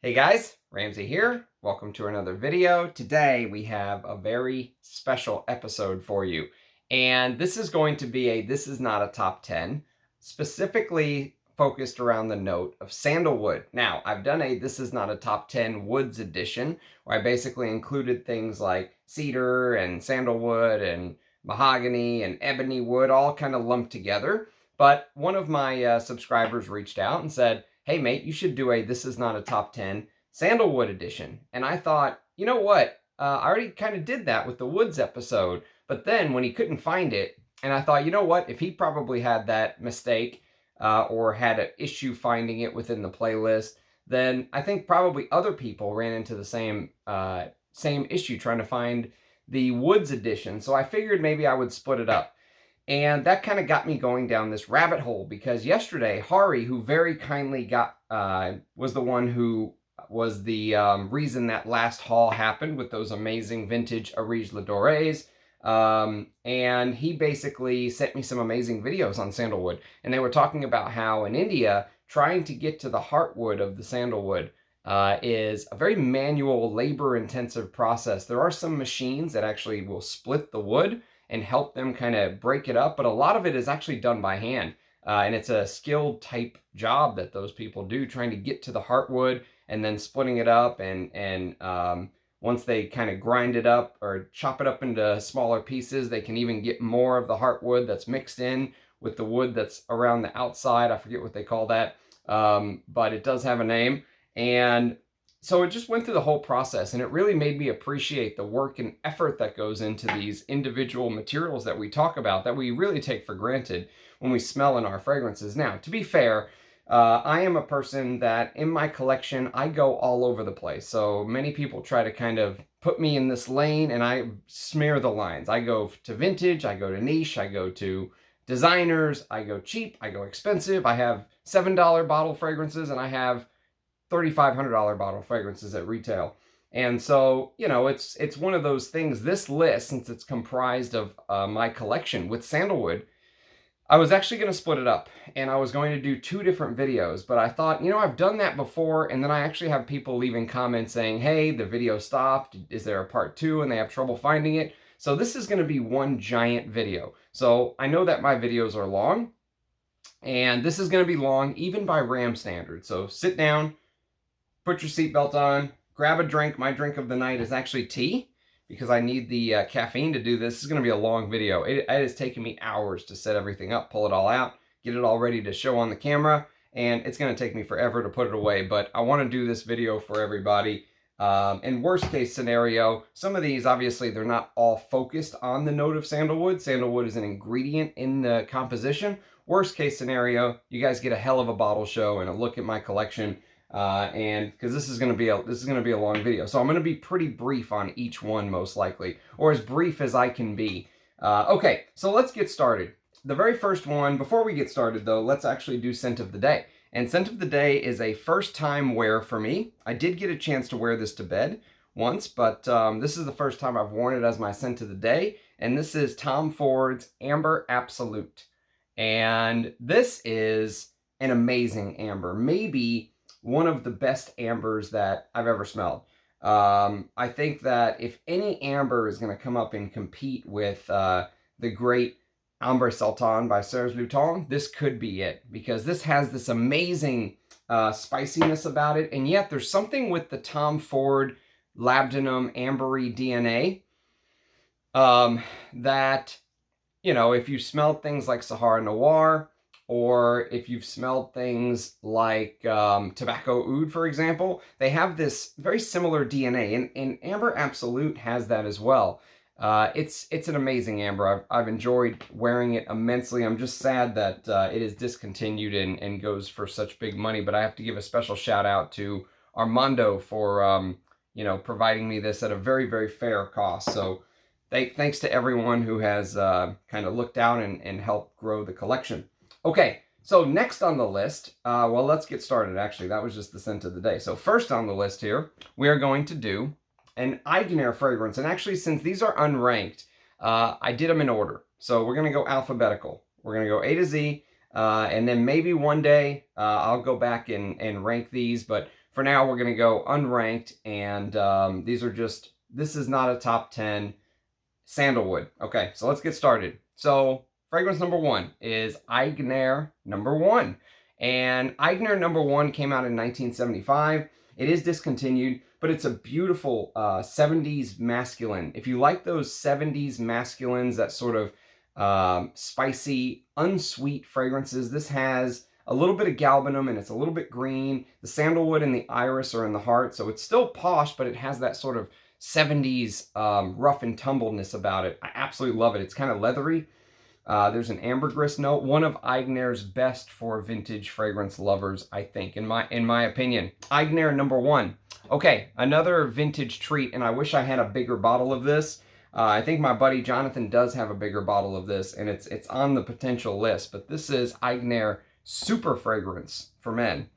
Hey guys, Ramsey here. Welcome to another video. Today we have a very special episode for you. And this is going to be this is not a top 10, specifically focused around the note of sandalwood. Now, I've done this is not a top 10 woods edition, where I basically included things like cedar and sandalwood and mahogany and ebony wood all kind of lumped together. But one of my subscribers reached out and said, hey mate, you should do this is not a top 10 sandalwood edition. And I thought, you know what? I already kind of did that with the woods episode. But then when he couldn't find it, and I thought, you know what? If he probably had that mistake or had an issue finding it within the playlist, then I think probably other people ran into the same issue trying to find the woods edition. So I figured maybe I would split it up. And that kind of got me going down this rabbit hole because yesterday, Hari, who very kindly was the one who was the reason that last haul happened with those amazing vintage Areej Le Dorés. And he basically sent me some amazing videos on sandalwood. And they were talking about how in India, trying to get to the heartwood of the sandalwood is a very manual, labor-intensive process. There are some machines that actually will split the wood and help them kind of break it up. But a lot of it is actually done by hand. And it's a skilled type job that those people do, trying to get to the heartwood and then splitting it up. And once they kind of grind it up or chop it up into smaller pieces, they can even get more of the heartwood that's mixed in with the wood that's around the outside. I forget what they call that, but it does have a name. And so it just went through the whole process, and it really made me appreciate the work and effort that goes into these individual materials that we talk about, that we really take for granted when we smell in our fragrances. Now, to be fair, I am a person that in my collection, I go all over the place. So many people try to kind of put me in this lane, and I smear the lines. I go to vintage, I go to niche, I go to designers, I go cheap, I go expensive. I have $7 bottle fragrances, and I have $3,500 bottle fragrances at retail. And so, you know, it's one of those things. This list, since it's comprised of my collection with sandalwood, I was actually going to split it up, and I was going to do 2 different videos, but I thought, you know, I've done that before, and then I actually have people leaving comments saying, hey, the video stopped, is there a part 2, and they have trouble finding it. So this is going to be one giant video. So I know that my videos are long, and this is going to be long even by Ram standards. So sit down, put your seatbelt on, grab a drink. My drink of the night is actually tea because I need the caffeine to do this. This is going to be a long video. It has taken me hours to set everything up, pull it all out, get it all ready to show on the camera, and it's going to take me forever to put it away, but I want to do this video for everybody. In worst case scenario, some of these, obviously, they're not all focused on the note of sandalwood. Sandalwood is an ingredient in the composition. Worst case scenario, you guys get a hell of a bottle show and a look at my collection. And because this is going to be a long video, so I'm going to be pretty brief on each one, most likely, or as brief as I can be. Okay, so let's get started. The very first one, before we get started though, let's actually do scent of the day. And scent of the day is a first time wear for me. I did get a chance to wear this to bed once, but this is the first time I've worn it as my scent of the day. And this is Tom Ford's Amber Absolute. And this is an amazing amber. Maybe one of the best ambers that I've ever smelled. I think that if any amber is going to come up and compete with the great Ambre Sultan by Serge Lutens, this could be it, because this has this amazing spiciness about it, and yet there's something with the Tom Ford labdanum ambery DNA that, you know, if you smell things like Sahara Noir, or if you've smelled things like tobacco oud, for example, they have this very similar DNA, and Amber Absolute has that as well. It's an amazing amber. I've enjoyed wearing it immensely. I'm just sad that it is discontinued and goes for such big money, but I have to give a special shout out to Armando for you know, providing me this at a very, very fair cost. So thanks to everyone who has kind of looked out and helped grow the collection. Okay, so next on the list, well, let's get started. Actually, that was just the scent of the day. So first on the list here, we are going to do an Aigner fragrance. And actually, since these are unranked, I did them in order. So we're going to go alphabetical. We're going to go A to Z, and then maybe one day I'll go back and rank these. But for now, we're going to go unranked, and this is not a top 10. Sandalwood. Okay, so let's get started. So fragrance number 1 is Aigner #1. And Aigner #1 came out in 1975. It is discontinued, but it's a beautiful 70s masculine. If you like those 70s masculines, that sort of spicy, unsweet fragrances, this has a little bit of galbanum and it's a little bit green. The sandalwood and the iris are in the heart, so it's still posh, but it has that sort of 70s rough and tumbledness about it. I absolutely love it. It's kind of leathery. There's an ambergris note. One of Aigner's best for vintage fragrance lovers, I think, in my opinion. Aigner #1. Okay, another vintage treat, and I wish I had a bigger bottle of this. I think my buddy Jonathan does have a bigger bottle of this, and it's on the potential list. But this is Aigner Super Fragrance for Men.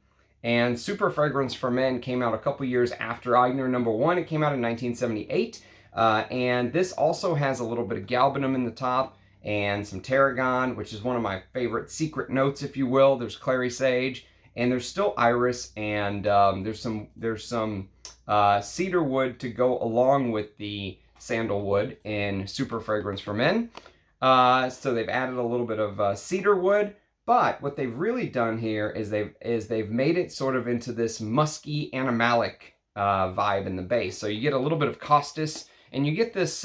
And Super Fragrance for Men came out a couple years after Aigner #1. It came out in 1978. And this also has a little bit of galbanum in the top and some tarragon, which is one of my favorite secret notes, if you will. There's clary sage, and there's still iris, and there's some cedar wood to go along with the sandalwood in Super Fragrance for Men. So they've added a little bit of cedar wood. But what they've really done here is they've made it sort of into this musky animalic vibe in the base. So you get a little bit of costus, and you get this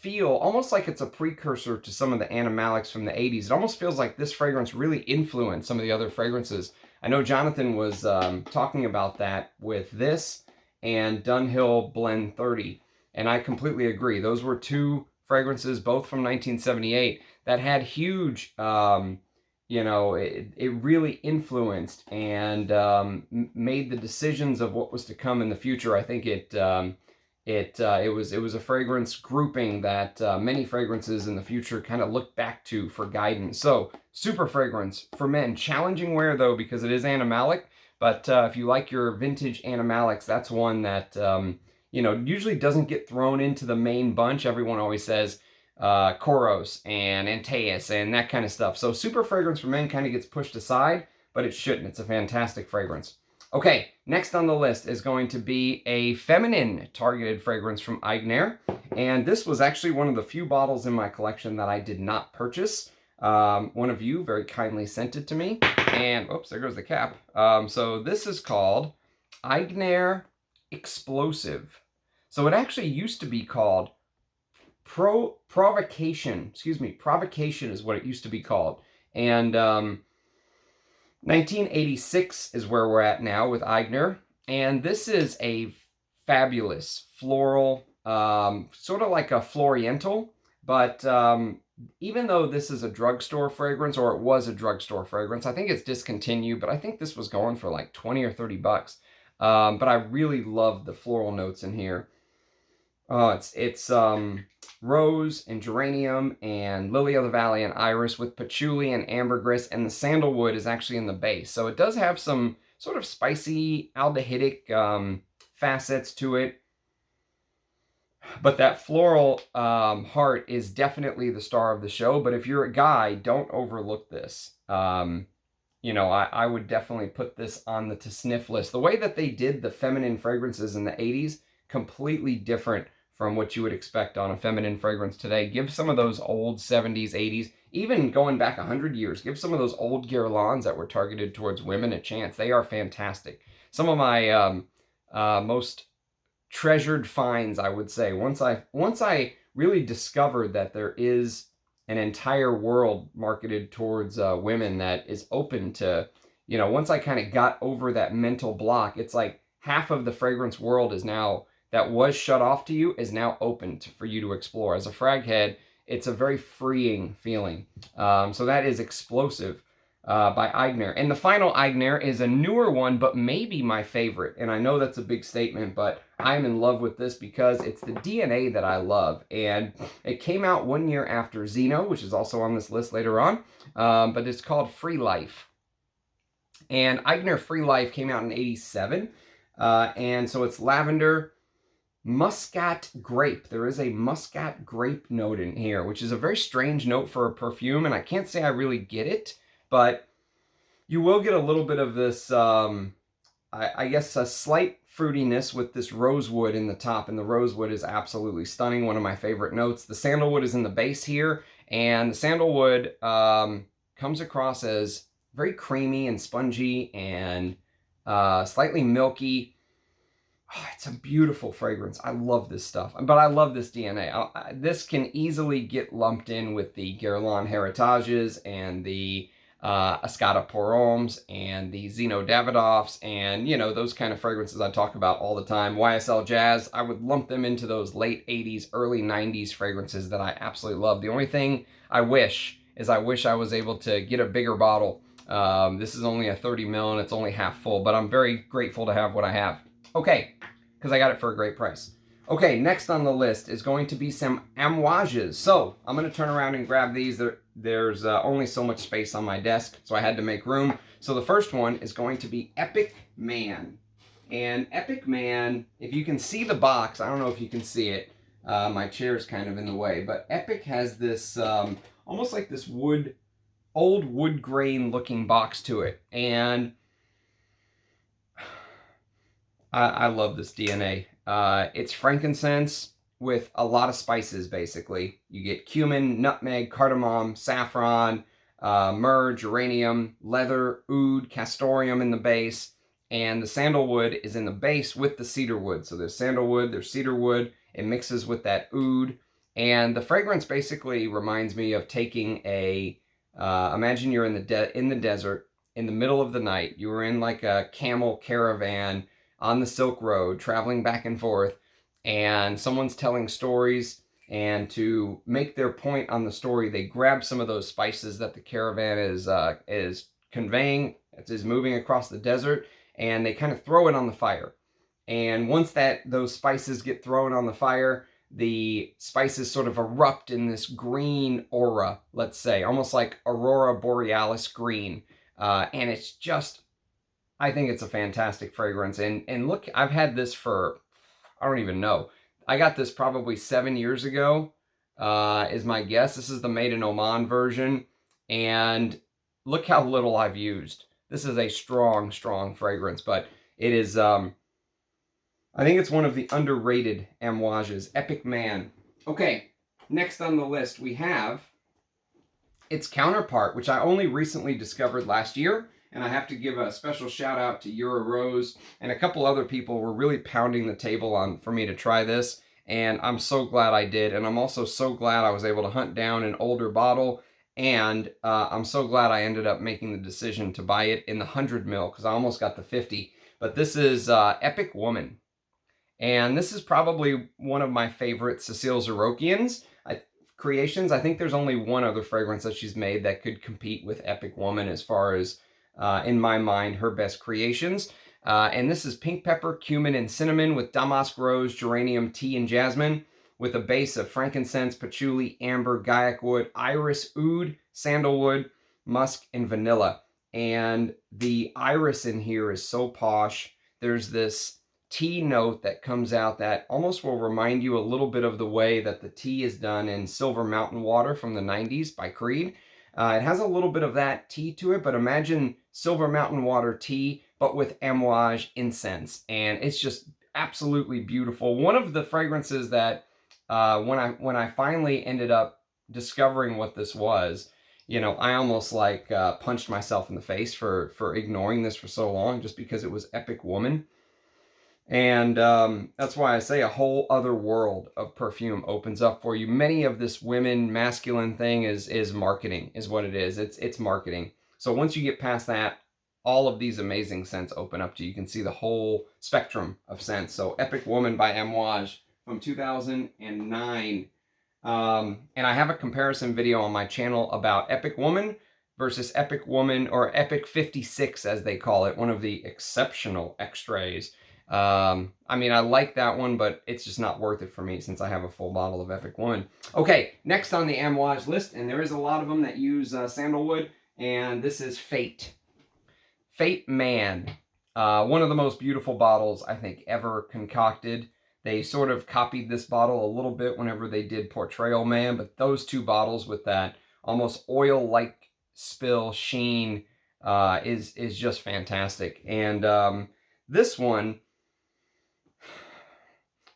feel almost like it's a precursor to some of the animalics from the 80s. It almost feels like this fragrance really influenced some of the other fragrances. I know Jonathan was talking about that with this and Dunhill Blend 30, and I completely agree. Those were two fragrances, both from 1978, that had huge... it really influenced and made the decisions of what was to come in the future. I think it was a fragrance grouping that many fragrances in the future kind of look back to for guidance. So Super Fragrance for Men, challenging wear though, because it is animalic. But if you like your vintage animalics, that's one that usually doesn't get thrown into the main bunch. Everyone always says Koros and Antaeus and that kind of stuff. So Super Fragrance for Men kind of gets pushed aside, but it shouldn't. It's a fantastic fragrance. Okay, next on the list is going to be a feminine targeted fragrance from Aigner. And this was actually one of the few bottles in my collection that I did not purchase. One of you very kindly sent it to me. And, oops, there goes the cap. So this is called Aigner Explosive. So it actually used to be called Provocation is what it used to be called. And 1986 is where we're at now with Aigner. And this is a fabulous floral, sort of like a floriental, but even though this is a drugstore fragrance, or it was a drugstore fragrance, I think it's discontinued, but I think this was going for like 20 or 30 bucks. But I really love the floral notes in here. It's rose and geranium and lily of the valley and iris with patchouli and ambergris, and the sandalwood is actually in the base. So it does have some sort of spicy aldehydic facets to it. But that floral heart is definitely the star of the show. But if you're a guy, don't overlook this. I would definitely put this on the to sniff list. The way that they did the feminine fragrances in the 80s, completely different from what you would expect on a feminine fragrance today. Give some of those old 70s, 80s, even going back 100 years, give some of those old Guerlains that were targeted towards women a chance. They are fantastic. Some of my most treasured finds, I would say. Once I really discovered that there is an entire world marketed towards women that is open to, once I kind of got over that mental block, it's like half of the fragrance world is now, that was shut off to you, is now open for you to explore. As a frag head, it's a very freeing feeling. So that is Explosive by Aigner. And the final Aigner is a newer one, but maybe my favorite. And I know that's a big statement, but I'm in love with this because it's the DNA that I love. And it came out 1 year after Zeno, which is also on this list later on. But it's called Free Life. And Aigner Free Life came out in '87. And so it's lavender, muscat grape. There is a muscat grape note in here, which is a very strange note for a perfume, and I can't say I really get it, but you will get a little bit of this I guess, a slight fruitiness with this rosewood in the top, and the rosewood is absolutely stunning, one of my favorite notes. The sandalwood is in the base here, and the sandalwood comes across as very creamy and spongy and slightly milky. Oh, it's a beautiful fragrance. I love this stuff, but I love this DNA. This can easily get lumped in with the Guerlain Heritages and the Escada Porhoms and the Zeno Davidoffs and, you know, those kind of fragrances I talk about all the time. YSL Jazz, I would lump them into those late 80s, early 90s fragrances that I absolutely love. The only thing I wish is I was able to get a bigger bottle. This is only a 30 ml and it's only half full, but I'm very grateful to have what I have. Okay, because I got it for a great price. Okay, next on the list is going to be some Amouages. So I'm going to turn around and grab these. There's only so much space on my desk, so I had to make room. So the first one is going to be Epic Man. And Epic Man, if you can see the box, I don't know if you can see it. My chair's kind of in the way, but Epic has this almost like this old wood grain looking box to it. And I love this DNA. It's frankincense with a lot of spices, basically. You get cumin, nutmeg, cardamom, saffron, myrrh, geranium, leather, oud, castoreum in the base, and the sandalwood is in the base with the cedarwood. So there's sandalwood, there's cedarwood, it mixes with that oud, and the fragrance basically reminds me of taking a, imagine you're in the desert, in the middle of the night, you were in like a camel caravan, on the Silk Road, traveling back and forth, and someone's telling stories, and to make their point on the story, they grab some of those spices that the caravan is conveying, is moving across the desert, and they kind of throw it on the fire. And once those spices get thrown on the fire, the spices sort of erupt in this green aura, let's say, almost like Aurora Borealis green, and it's just, I think it's a fantastic fragrance. And look, I've had this for, I don't even know. I got this probably 7 years ago, is my guess. This is the Made in Oman version. And look how little I've used. This is a strong, strong fragrance, but it is, I think it's one of the underrated Amouages. Epic Man. Okay, next on the list we have its counterpart, which I only recently discovered last year. And I have to give a special shout out to Euro Rose and a couple other people were really pounding the table for me to try this. And I'm so glad I did. And I'm also so glad I was able to hunt down an older bottle. And I'm so glad I ended up making the decision to buy it in the 100 ml because I almost got the 50. But this is Epic Woman. And this is probably one of my favorite Cécile Zarokian's creations. I think there's only one other fragrance that she's made that could compete with Epic Woman as far as in my mind, her best creations. And this is pink pepper, cumin, and cinnamon with damask rose, geranium, tea, and jasmine with a base of frankincense, patchouli, amber, gaiac wood, iris, oud, sandalwood, musk, and vanilla. And the iris in here is so posh. There's this tea note that comes out that almost will remind you a little bit of the way that the tea is done in Silver Mountain Water from the 90s by Creed. It has a little bit of that tea to it, but imagine Silver Mountain Water tea, but with Amouage incense. And it's just absolutely beautiful. One of the fragrances that when I finally ended up discovering what this was, you know, I almost like punched myself in the face for ignoring this for so long just because it was Epic Woman. And that's why I say a whole other world of perfume opens up for you. Many of this women masculine thing is marketing, is what it is. It's marketing. So once you get past that, all of these amazing scents open up to you. You can see the whole spectrum of scents. So Epic Woman by Amouage from 2009. And I have a comparison video on my channel about Epic Woman versus Epic Woman, or Epic 56 as they call it, one of the exceptional extras. I mean, I like that one, but it's just not worth it for me since I have a full bottle of Epic Woman. Okay, next on the Amouage list, and there is a lot of them that use sandalwood, and this is Fate. Fate Man. One of the most beautiful bottles I think ever concocted. They sort of copied this bottle a little bit whenever they did Portrayal Man, but those two bottles with that almost oil-like spill sheen is just fantastic. And This one,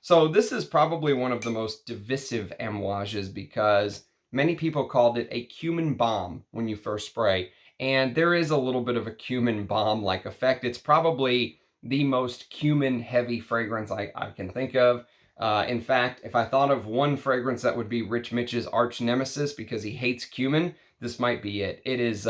so this is probably one of the most divisive amouages because many people called it a cumin bomb when you first spray. And there is a little bit of a cumin bomb-like effect. It's probably the most cumin-heavy fragrance I can think of. In fact, if I thought of one fragrance that would be Rich Mitch's arch nemesis because he hates cumin, this might be it. It is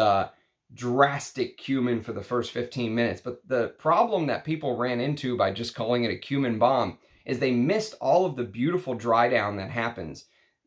drastic cumin for the first 15 minutes. But the problem that people ran into by just calling it a cumin bomb is they missed all of the beautiful dry down that happens.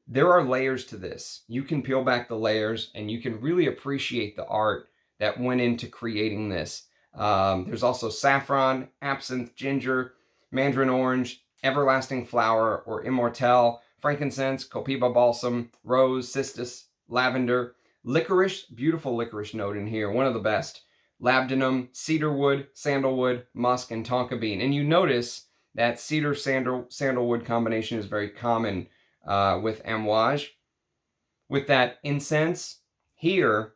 There are layers to this. You can peel back the layers and you can really appreciate the art that went into creating this. There's also saffron, absinthe, ginger, mandarin orange, everlasting flower or immortelle, frankincense, copaiba balsam, rose, cistus, lavender, licorice, beautiful licorice note in here, one of the best, labdanum, cedarwood, sandalwood, musk, and tonka bean. And you notice that cedar sandalwood combination is very common with Amouage. With that incense here,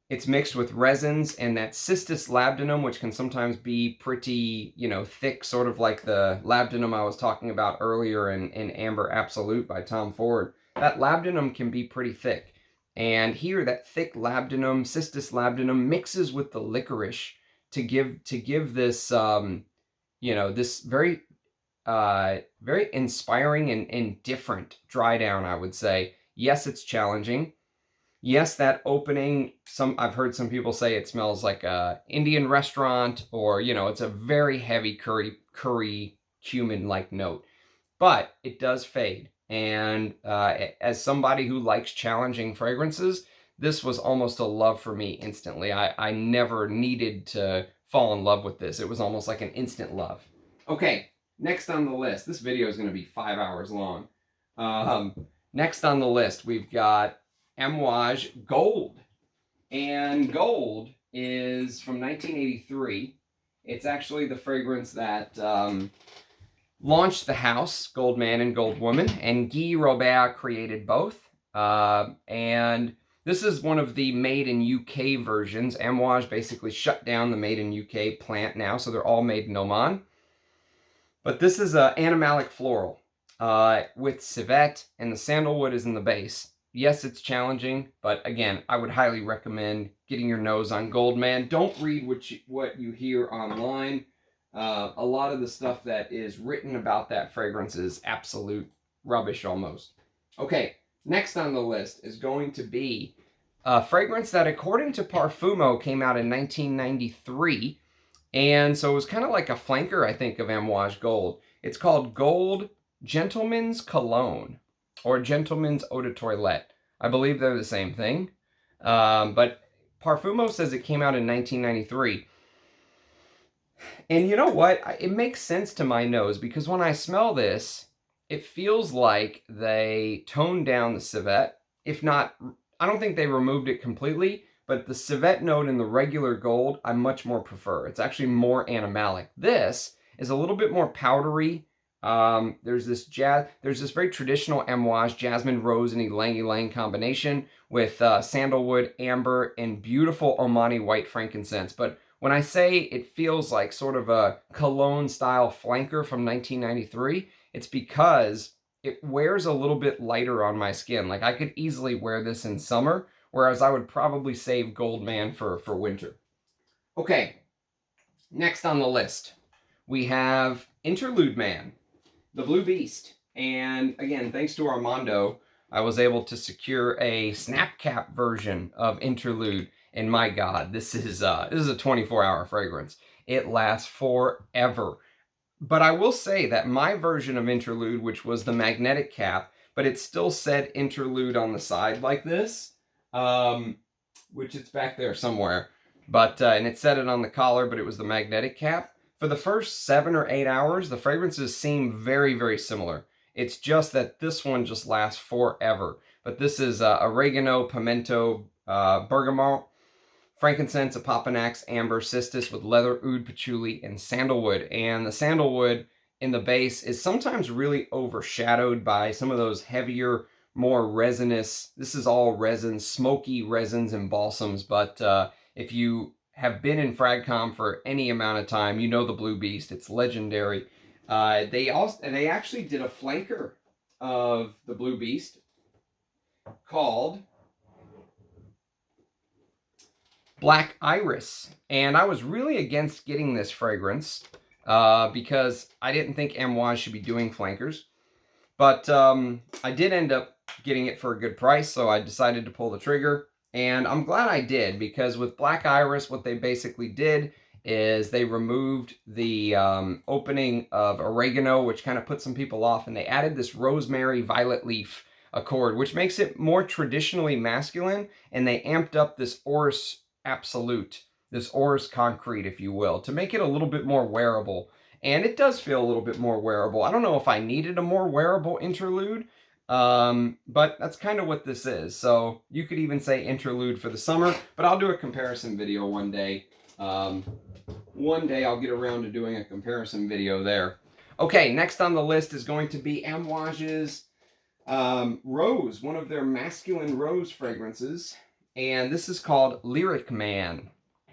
it's mixed with resins and that cistus labdanum, which can sometimes be pretty, thick, sort of like the labdanum I was talking about earlier in Amber Absolute by Tom Ford. That labdanum can be pretty thick. And here, that thick labdanum, cistus labdanum, mixes with the licorice to give this, this very very inspiring and different dry down, I would say. Yes, it's challenging. Yes, that opening, I've heard some people say it smells like a Indian restaurant or, it's a very heavy curry cumin-like note. But it does fade. And as somebody who likes challenging fragrances, this was almost a love for me instantly. I never needed to fall in love with this. It was almost like an instant love. Okay. Next on the list, this video is going to be 5 hours long. Next on the list, we've got Amouage Gold. And Gold is from 1983. It's actually the fragrance that launched the house, Gold Man and Gold Woman, and Guy Robert created both. And this is one of the made in UK versions. Amouage basically shut down the made in UK plant now, so they're all made in Oman. But this is an animalic floral with civet, and the sandalwood is in the base. Yes, it's challenging, but again, I would highly recommend getting your nose on Gold Man. Don't read what you hear online. A lot of the stuff that is written about that fragrance is absolute rubbish almost. Okay, next on the list is going to be a fragrance that, according to Parfumo, came out in 1993. And so it was kind of like a flanker, I think, of Amouage Gold. It's called Gold Gentleman's Cologne or Gentleman's Eau de Toilette. I believe they're the same thing. But Parfumo says it came out in 1993. And you know what? It makes sense to my nose because when I smell this, it feels like they toned down the civet. If not, I don't think they removed it completely. But the civet note in the regular gold, I much more prefer. It's actually more animalic. This is a little bit more powdery. There's this very traditional Amouage jasmine, rose, and ylang-ylang combination with sandalwood, amber, and beautiful Omani white frankincense. But when I say it feels like sort of a cologne-style flanker from 1993, it's because it wears a little bit lighter on my skin. Like I could easily wear this in summer, whereas I would probably save Gold Man for winter. Okay, next on the list, we have Interlude Man, the Blue Beast. And again, thanks to Armando, I was able to secure a snap cap version of Interlude. And my God, this is a 24-hour fragrance. It lasts forever. But I will say that my version of Interlude, which was the magnetic cap, but it still said Interlude on the side like this, which it's back there somewhere. But and it said it on the collar, but it was the magnetic cap. For the first 7 or 8 hours, the fragrances seem very, very similar. It's just that this one just lasts forever. But this is oregano, pimento, bergamot, frankincense, apopanax, amber, cistus with leather, oud, patchouli, and sandalwood. And the sandalwood in the base is sometimes really overshadowed by some of those heavier, more resinous, this is all resins, smoky resins and balsams. But if you have been in FragCom for any amount of time, you know the Blue Beast. It's legendary. They actually did a flanker of the Blue Beast called Black Iris, and I was really against getting this fragrance because I didn't think Amouage should be doing flankers, but I did end up getting it for a good price, so I decided to pull the trigger, and I'm glad I did, because with Black Iris, what they basically did is they removed the opening of oregano, which kind of put some people off, and they added this rosemary violet leaf accord, which makes it more traditionally masculine, and they amped up this Orris Absolute, this Orris Concrete, if you will, to make it a little bit more wearable. And it does feel a little bit more wearable. I don't know if I needed a more wearable interlude, but that's kind of what this is. So you could even say interlude for the summer, but I'll do a comparison video one day. One day I'll get around to doing a comparison video there. Okay, next on the list is going to be Amouage's Rose, one of their masculine rose fragrances. And this is called Lyric Man.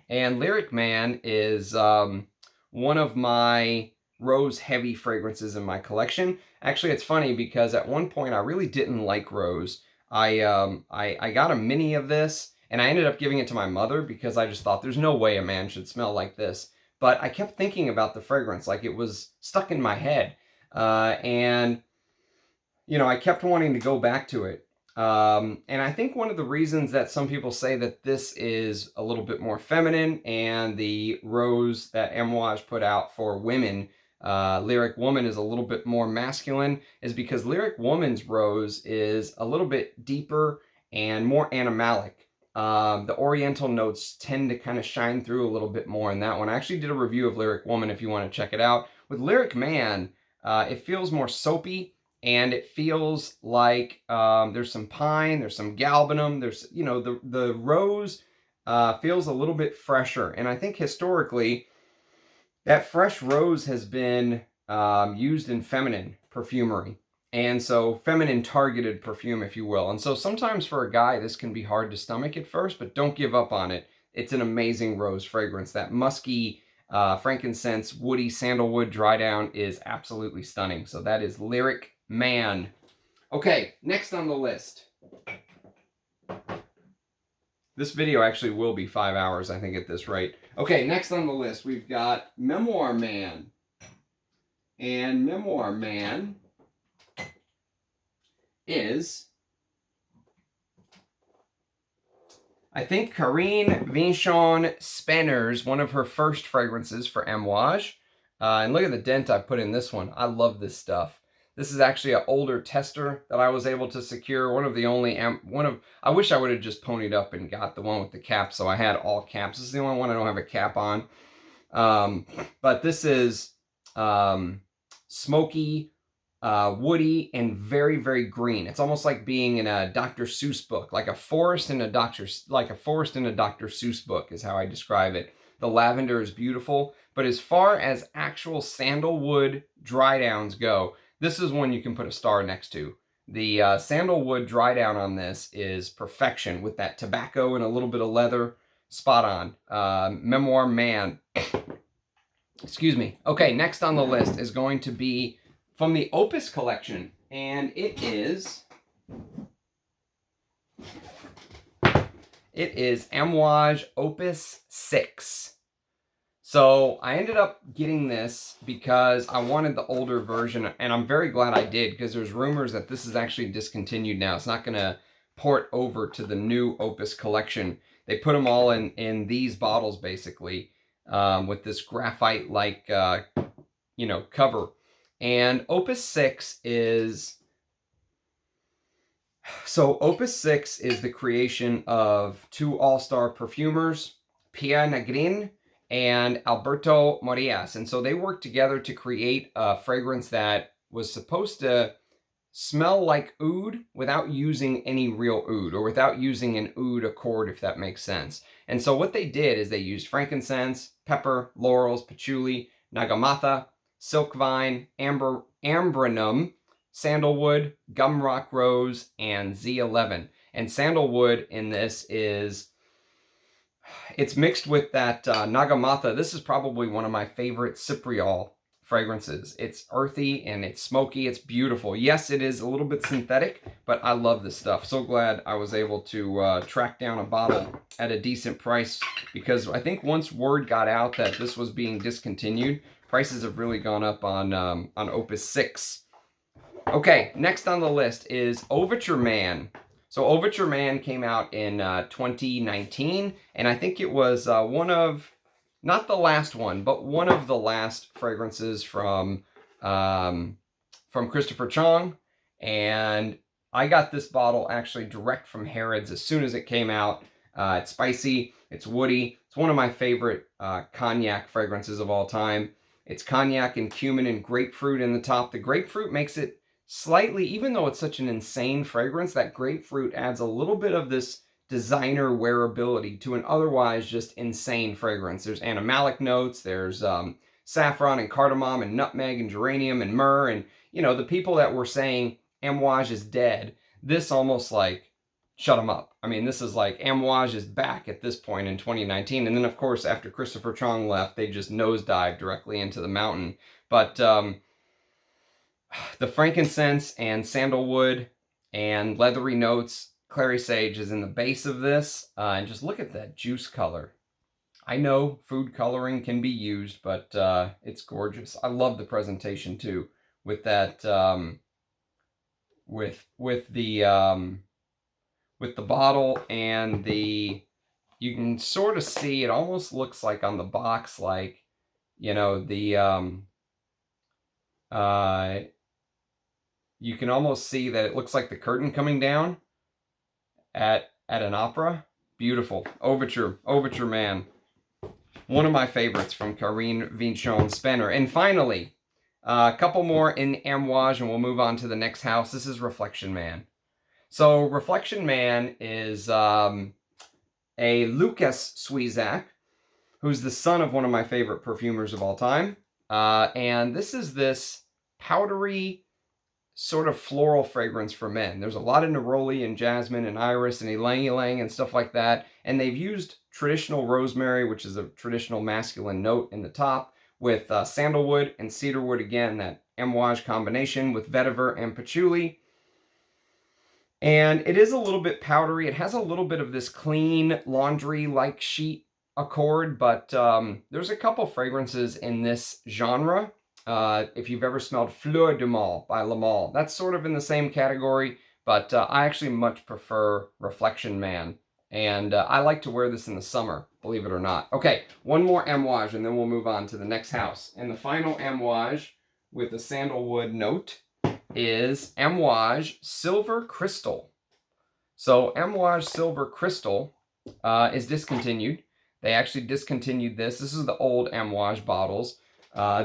And Lyric Man is one of my rose heavy fragrances in my collection. Actually, it's funny because at one point I really didn't like rose. I got a mini of this, and I ended up giving it to my mother because I just thought there's no way a man should smell like this. But I kept thinking about the fragrance, like it was stuck in my head. And, you know, I kept wanting to go back to it. And I think one of the reasons that some people say that this is a little bit more feminine and the rose that Amouage put out for women, Lyric Woman, is a little bit more masculine, is because Lyric Woman's rose is a little bit deeper and more animalic. The oriental notes tend to kind of shine through a little bit more in that one. I actually did a review of Lyric Woman if you want to check it out. With Lyric Man, it feels more soapy, and it feels like there's some pine, there's some galbanum, there's, you know, the rose feels a little bit fresher. And I think historically, that fresh rose has been used in feminine perfumery. And so feminine targeted perfume, if you will. And so sometimes for a guy, this can be hard to stomach at first, but don't give up on it. It's an amazing rose fragrance. That musky, frankincense, woody, sandalwood dry down is absolutely stunning. So that is Lyric Man. Okay, next on the list. This video actually will be 5 hours, I think, at this rate. Okay, next on the list, we've got Memoir Man. And Memoir Man is, I think, Karine Vachon-Spanner's, one of her first fragrances for Amouage. And look at the dent I put in this one. I love this stuff. This is actually an older tester that I was able to secure. One of the only, I wish I would have just ponied up and got the one with the cap, so I had all caps. This is the only one I don't have a cap on. But this is smoky, woody, and very, very green. It's almost like being in a Dr. Seuss book, like a forest in a Dr. Seuss book is how I describe it. The lavender is beautiful, but as far as actual sandalwood dry downs go, this is one you can put a star next to. The sandalwood dry down on this is perfection with that tobacco and a little bit of leather. Spot on. Memoir Man. Excuse me. Okay, next on the list is going to be from the Opus collection, and it is Amouage Opus VI. So I ended up getting this because I wanted the older version, and I'm very glad I did, because there's rumors that this is actually discontinued now. It's not going to port over to the new Opus collection. They put them all in these bottles, basically, with this graphite-like, you know, cover. And Opus VI is... So Opus VI is the creation of two all-star perfumers, Pierre Negrin and Alberto Morillas. And so they worked together to create a fragrance that was supposed to smell like oud without using any real oud, or without using an oud accord, if that makes sense. And so what they did is they used frankincense, pepper, laurels, patchouli, nagamatha, silk vine, ambranum, sandalwood, gumrock rose, and Z11. And sandalwood in this is It's mixed with that Nagamata. This is probably one of my favorite Cypriol fragrances. It's earthy and it's smoky. It's beautiful. Yes, it is a little bit synthetic, but I love this stuff. So glad I was able to track down a bottle at a decent price, because I think once word got out that this was being discontinued, prices have really gone up on Opus 6. Okay, next on the list is Overture Man. So Overture Man came out in 2019, and I think it was one of, not the last one, but one of the last fragrances from Christopher Chong. And I got this bottle actually direct from Harrods as soon as it came out. It's spicy, it's woody, it's one of my favorite cognac fragrances of all time. It's cognac and cumin and grapefruit in the top. The grapefruit makes it slightly, even though it's such an insane fragrance, that grapefruit adds a little bit of this designer wearability to an otherwise just insane fragrance. There's animalic notes, there's saffron and cardamom and nutmeg and geranium and myrrh, and you know, the people that were saying Amouage is dead, this almost like shut them up. I mean, this is like Amouage is back at this point in 2019, and then of course after Christopher Chong left, they just nosedived directly into the mountain. But the frankincense and sandalwood and leathery notes, clary sage is in the base of this. And just look at that juice color. I know food coloring can be used, but it's gorgeous. I love the presentation too, with that with the bottle and the, you can sort of see, it almost looks like on the box, like, you know, the you can almost see that it looks like the curtain coming down at an opera. Beautiful. Overture Man. One of my favorites from Karine Vinchon-Spenner. And finally, a couple more in Amouage and we'll move on to the next house. This is Reflection Man. So Reflection Man is a Lucas Suizac, who's the son of one of my favorite perfumers of all time. And this is this powdery, sort of floral fragrance for men. There's a lot of neroli and jasmine and iris and ylang-ylang and stuff like that. And they've used traditional rosemary, which is a traditional masculine note in the top, with sandalwood and cedarwood, again, that Amouage combination with vetiver and patchouli. And it is a little bit powdery. It has a little bit of this clean laundry-like sheet accord, but there's a couple fragrances in this genre. If you've ever smelled Fleur de Mal by Le Mal, that's sort of in the same category, but I actually much prefer Reflection Man. And I like to wear this in the summer, believe it or not. Okay, one more Amouage, and then we'll move on to the next house. And the final Amouage with a sandalwood note is Amouage Silver Cristal. So Amouage Silver Cristal is discontinued. They actually discontinued this. This is the old Amouage bottles.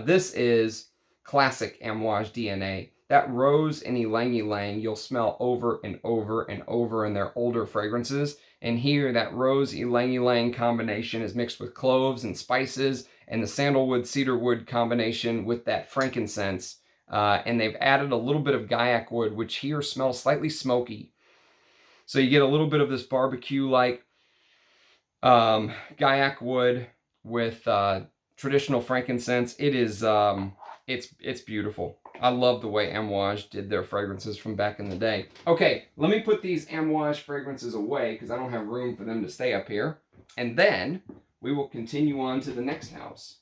This is classic Amouage DNA. That rose and ylang-ylang you'll smell over and over and over in their older fragrances. And here, that rose ylang-ylang combination is mixed with cloves and spices, and the sandalwood cedarwood combination with that frankincense. And they've added a little bit of gaiac wood, which here smells slightly smoky. So you get a little bit of this barbecue-like gaiac wood with traditional frankincense. It is, it's beautiful. I love the way Amouage did their fragrances from back in the day. Okay, let me put these Amouage fragrances away because I don't have room for them to stay up here. And then we will continue on to the next house.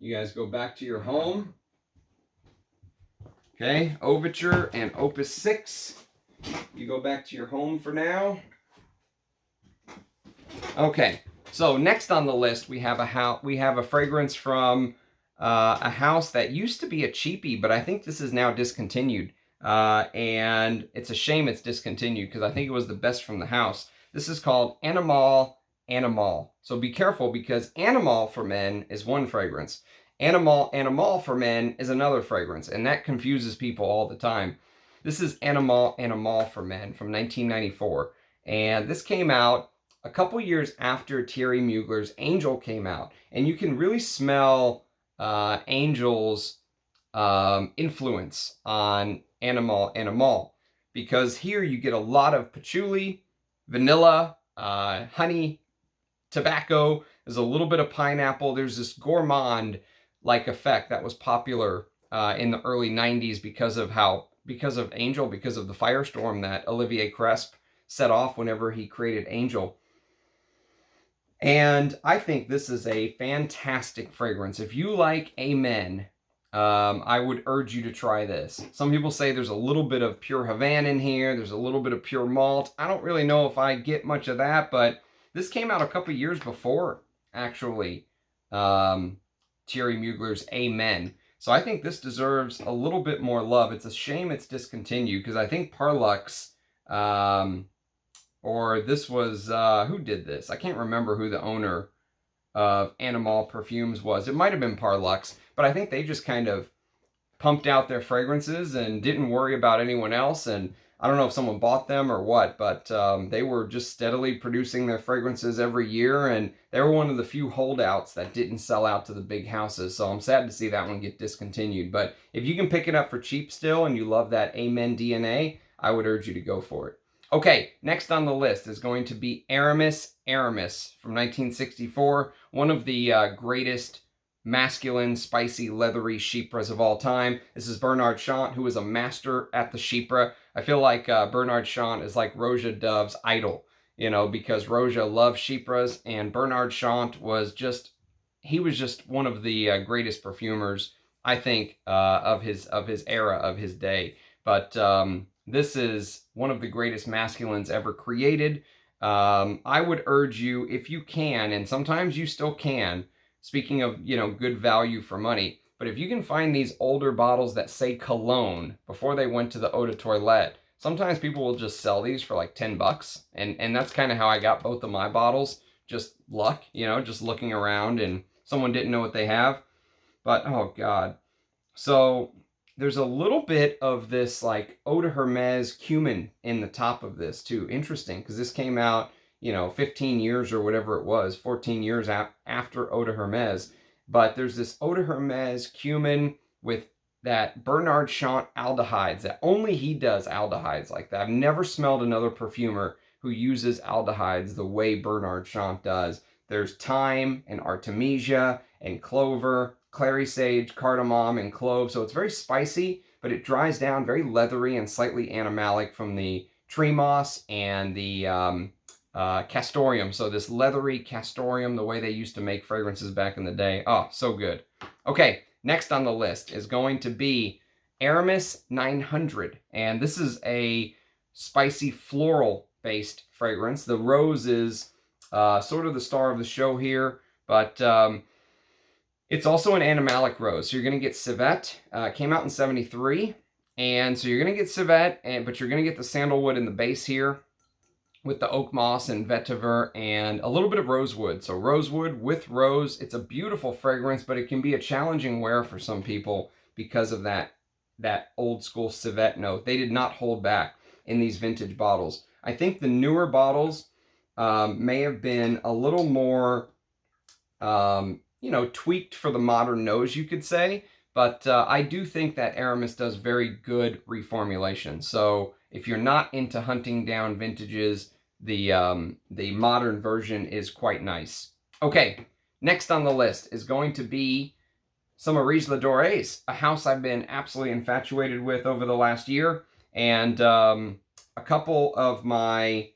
You guys go back to your home. Okay, Overture and Opus VI. You go back to your home for now. Okay, so next on the list we have a fragrance from a house that used to be a cheapie, but I think this is now discontinued. And it's a shame it's discontinued because I think it was the best from the house. This is called Animale Animale. So be careful because Animale for men is one fragrance. Animale Animale for men is another fragrance, and that confuses people all the time. This is Animale Animale for men from 1994, and this came out a couple years after Thierry Mugler's Angel came out, and you can really smell Angel's influence on Animale Animale. because here you get a lot of patchouli, vanilla, honey, tobacco. There's a little bit of pineapple. There's this gourmand-like effect that was popular in the early 90s because of Angel, because of the firestorm that Olivier Cresp set off whenever he created Angel. And I think this is a fantastic fragrance. If you like Amen, I would urge you to try this. Some people say there's a little bit of pure Havana in here. There's a little bit of pure malt. I don't really know if I get much of that, but this came out a couple years before, actually, Thierry Mugler's Amen. So I think this deserves a little bit more love. It's a shame it's discontinued, because I think Parlux, or this was, who did this? I can't remember who the owner of Animale Perfumes was. It might have been Parlux, but I think they just kind of pumped out their fragrances and didn't worry about anyone else. And I don't know if someone bought them or what, but they were just steadily producing their fragrances every year, and they were one of the few holdouts that didn't sell out to the big houses. So I'm sad to see that one get discontinued. But if you can pick it up for cheap still and you love that Amen DNA, I would urge you to go for it. Okay, next on the list is going to be Aramis Aramis from 1964, one of the greatest masculine, spicy, leathery chypres of all time. This is Bernard Chant, who is a master at the chypre. I feel like Bernard Chant is like Roja Dove's idol, you know, because Roja loved chypres, and Bernard Chant was just one of the greatest perfumers, I think, of his era, of his day. But this is one of the greatest masculines ever created. I would urge you, if you can, and sometimes you still can, speaking of, you know, good value for money, but if you can find these older bottles that say Cologne before they went to the eau de toilette, sometimes people will just sell these for like 10 bucks. And that's kind of how I got both of my bottles. Just luck, you know, just looking around and someone didn't know what they have. But, oh God. So there's a little bit of this like Eau de Hermes cumin in the top of this too. Interesting, because this came out, you know, 15 years or whatever it was, 14 years after Eau de Hermes. But there's this Eau de Hermes cumin with that Bernard Chant aldehydes, that only he does aldehydes like that. I've never smelled another perfumer who uses aldehydes the way Bernard Chant does. There's thyme and artemisia and clover, clary sage, cardamom, and clove. So it's very spicy, but it dries down, very leathery and slightly animalic from the tree moss and the castoreum. So this leathery castoreum, the way they used to make fragrances back in the day. Oh, so good. Okay, next on the list is going to be Aramis 900. And this is a spicy floral based fragrance. The rose is sort of the star of the show here, but it's also an animalic rose. So you're going to get Civet. Came out in 73. And so you're going to get Civet, but you're going to get the sandalwood in the base here with the oak moss and vetiver and a little bit of rosewood. So rosewood with rose. It's a beautiful fragrance, but it can be a challenging wear for some people because of that old school Civet note. They did not hold back in these vintage bottles. I think the newer bottles may have been a little more, you know, tweaked for the modern nose, you could say. But I do think that Aramis does very good reformulation. So if you're not into hunting down vintages, the modern version is quite nice. Okay, next on the list is going to be some Areej Le Dorés, a house I've been absolutely infatuated with over the last year. And a couple of my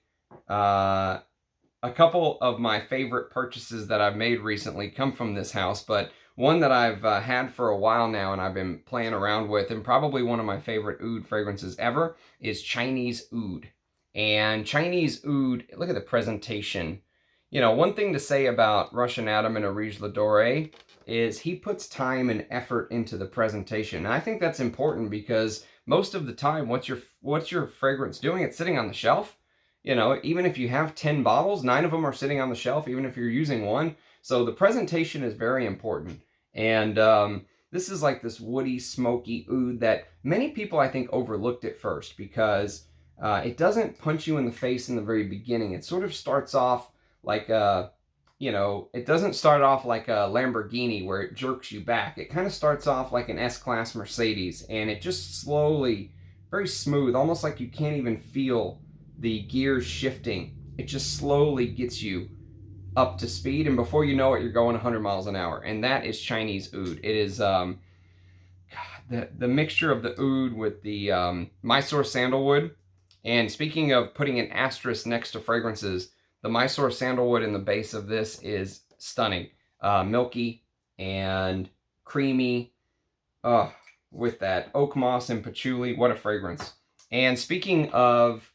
favorite purchases that I've made recently come from this house, but one that I've had for a while now and I've been playing around with, and probably one of my favorite oud fragrances ever, is Chinese oud. And Chinese oud, look at the presentation. You know, one thing to say about Russian Adam and Areej Le Doré is he puts time and effort into the presentation. And I think that's important because most of the time, what's your fragrance doing? It's sitting on the shelf. You know, even if you have 10 bottles, 9 of them are sitting on the shelf, even if you're using one. So the presentation is very important. And this is like this woody, smoky oud that many people, I think, overlooked at first because it doesn't punch you in the face in the very beginning. It sort of starts off like a, you know, it doesn't start off like a Lamborghini where it jerks you back. It kind of starts off like an S-Class Mercedes, and it just slowly very smooth, almost like you can't even feel the gears shifting. It just slowly gets you up to speed, and before you know it, you're going 100 miles an hour. And that is Chinese oud. It is the mixture of the oud with the Mysore sandalwood. And speaking of putting an asterisk next to fragrances, the Mysore sandalwood in the base of this is stunning. Milky and creamy. With that oak moss and patchouli, what a fragrance. And speaking of